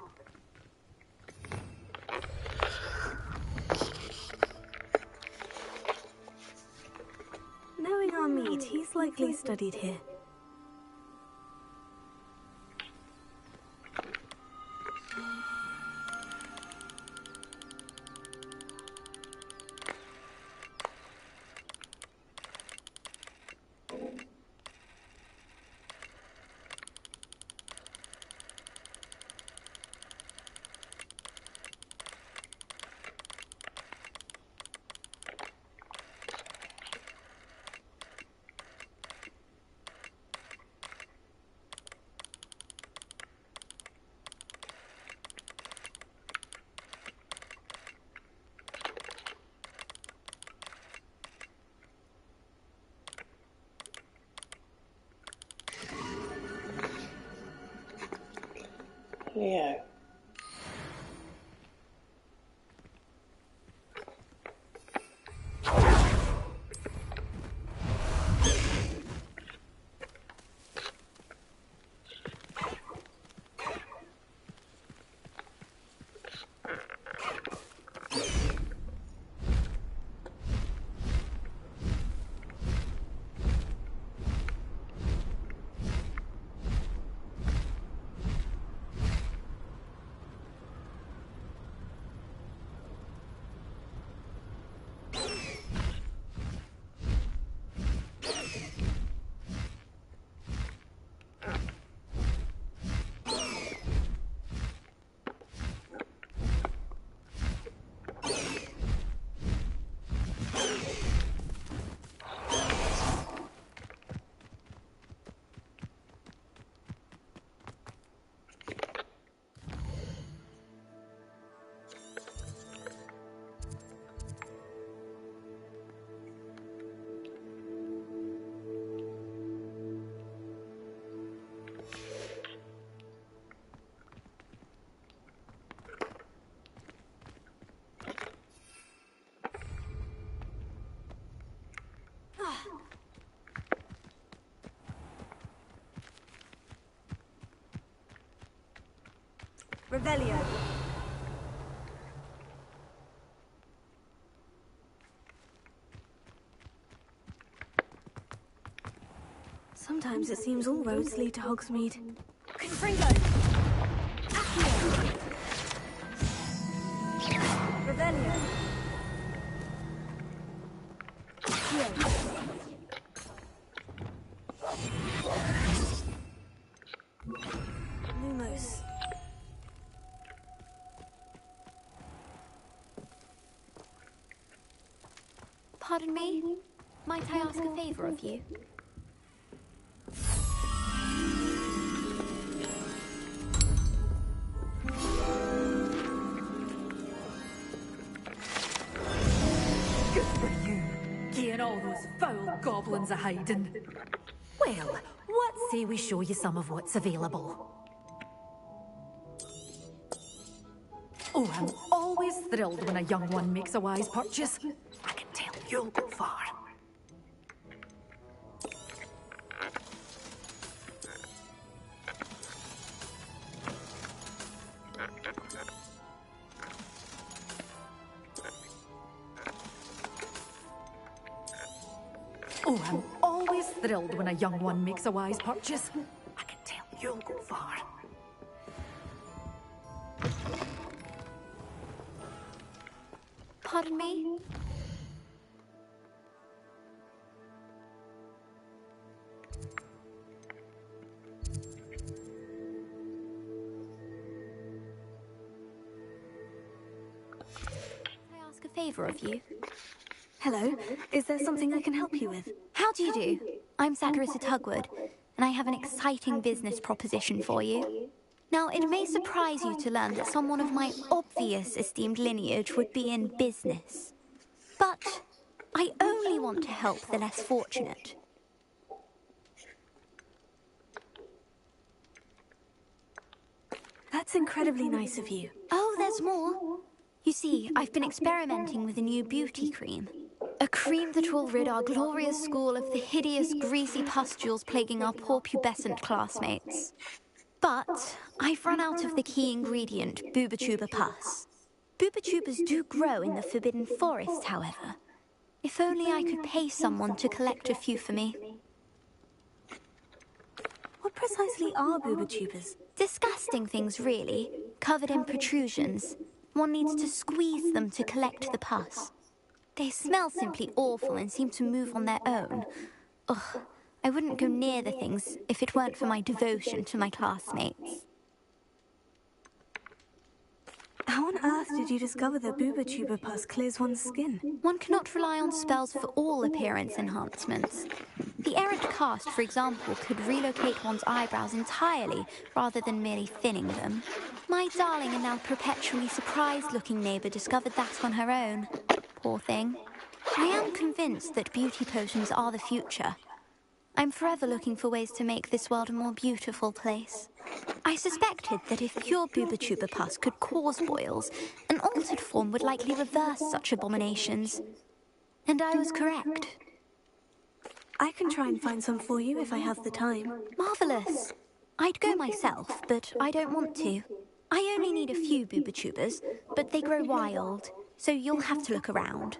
Knowing our meat, he's likely studied here. Leo. Revelio. Sometimes it seems all roads lead to Hogsmeade. Confringo! Accio! Revelio! Accio! Lumos. Pardon me? Might I ask a favor of you? Good for you, getting all those foul goblins a hiding. Well, what say we show you some of what's available? Oh, I'm always thrilled when a young one makes a wise purchase. I can tell you'll go far. Oh, I'm always thrilled when a young one makes a wise purchase. I can tell you'll go far. Pardon me? Can I ask a favor of you? Hello, is there something I can help you with? How do you do? I'm Sacrista Tugwood, and I have an exciting business proposition for you. Now, it may surprise you to learn that someone of my obvious esteemed lineage would be in business. But I only want to help the less fortunate. That's incredibly nice of you. Oh, there's more. You see, I've been experimenting with a new beauty cream. A cream that will rid our glorious school of the hideous, greasy pustules plaguing our poor pubescent classmates. But I've run out of the key ingredient, boobotuber pus. Boobotubers do grow in the Forbidden Forest, however. If only I could pay someone to collect a few for me. What precisely are boobotubers? Disgusting things, really, covered in protrusions. One needs to squeeze them to collect the pus. They smell simply awful and seem to move on their own. Ugh, I wouldn't go near the things if it weren't for my devotion to my classmates. How on earth did you discover that boobotuber pus clears one's skin? One cannot rely on spells for all appearance enhancements. The errant cast, for example, could relocate one's eyebrows entirely rather than merely thinning them. My darling and now perpetually surprised-looking neighbour discovered that on her own. Poor thing. I am convinced that beauty potions are the future. I'm forever looking for ways to make this world a more beautiful place. I suspected that if pure boobotuber pus could cause boils, an altered form would likely reverse such abominations. And I was correct. I can try and find some for you if I have the time. Marvellous. I'd go myself, but I don't want to. I only need a few boobotubers, but they grow wild, so you'll have to look around.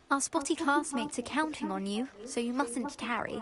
Our spotty classmates are counting on you, so you mustn't tarry.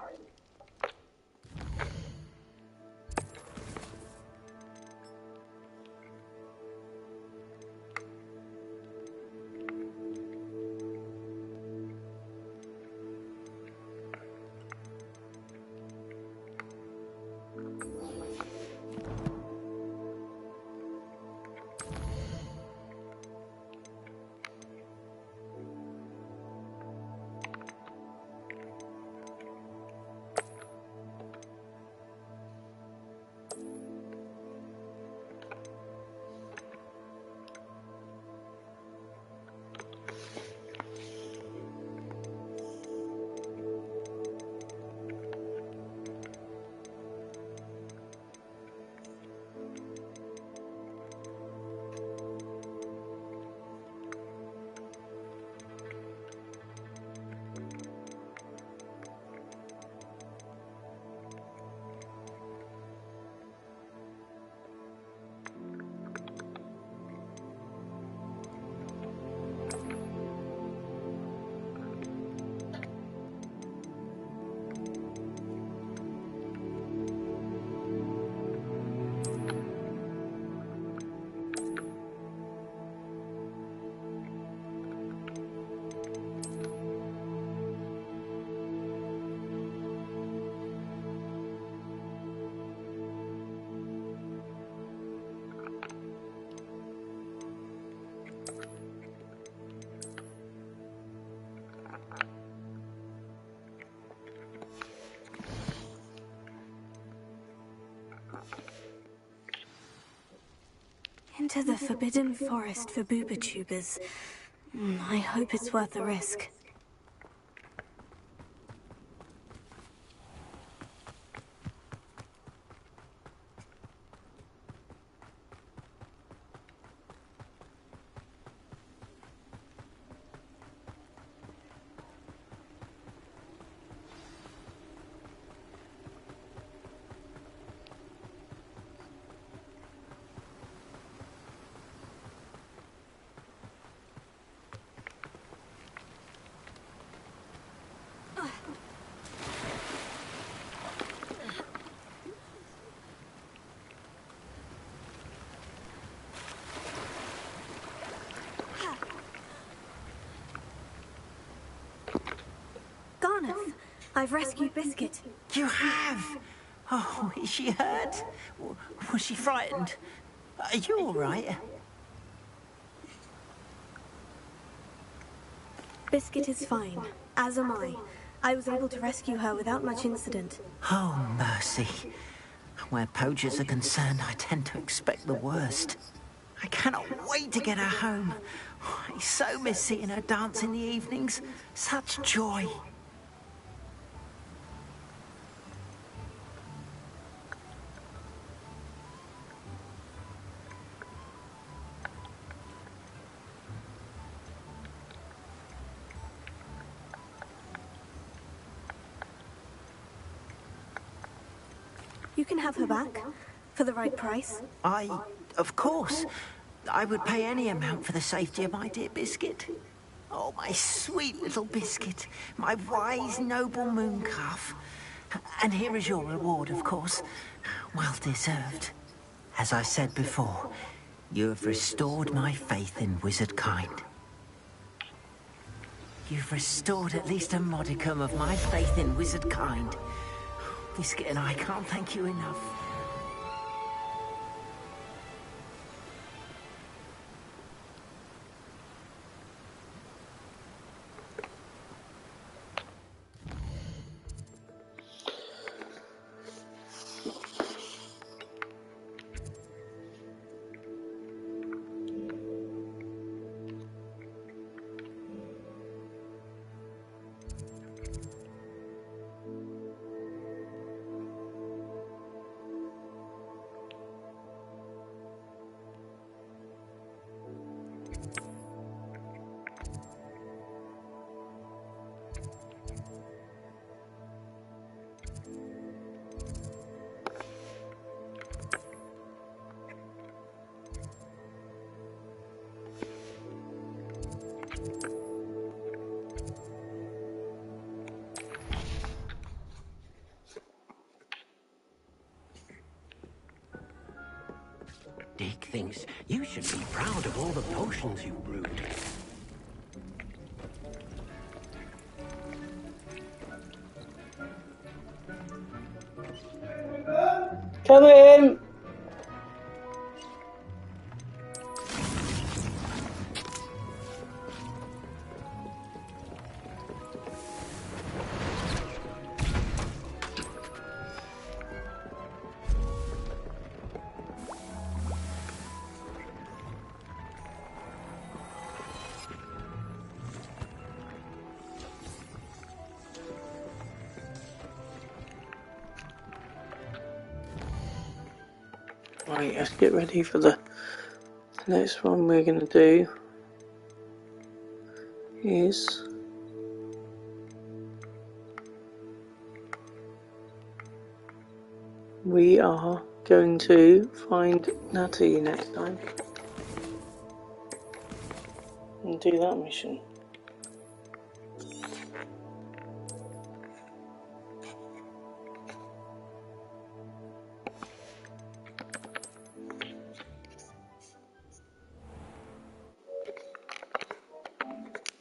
Enter the forbidden forest for booba-tubers. I hope it's worth the risk. I've rescued Biscuit. You have? Oh, is she hurt? Was she frightened? Are you all right? Biscuit is fine, as am I. I was able to rescue her without much incident. Oh, mercy. Where poachers are concerned, I tend to expect the worst. I cannot wait to get her home. I so miss seeing her dance in the evenings. Such joy. You can have her back, for the right price. Of course. I would pay any amount for the safety of my dear Biscuit. Oh, my sweet little Biscuit. My wise, noble moon calf. And here is your reward, of course. Well deserved. As I said before, you have restored my faith in wizard kind. You've restored at least a modicum of my faith in wizard kind. Biscuit and I can't thank you enough. Dick thinks you should be proud of all the potions you brewed. Come in! Right, let's get ready for the next one we're going to do is we are going to find Natty next time and do that mission.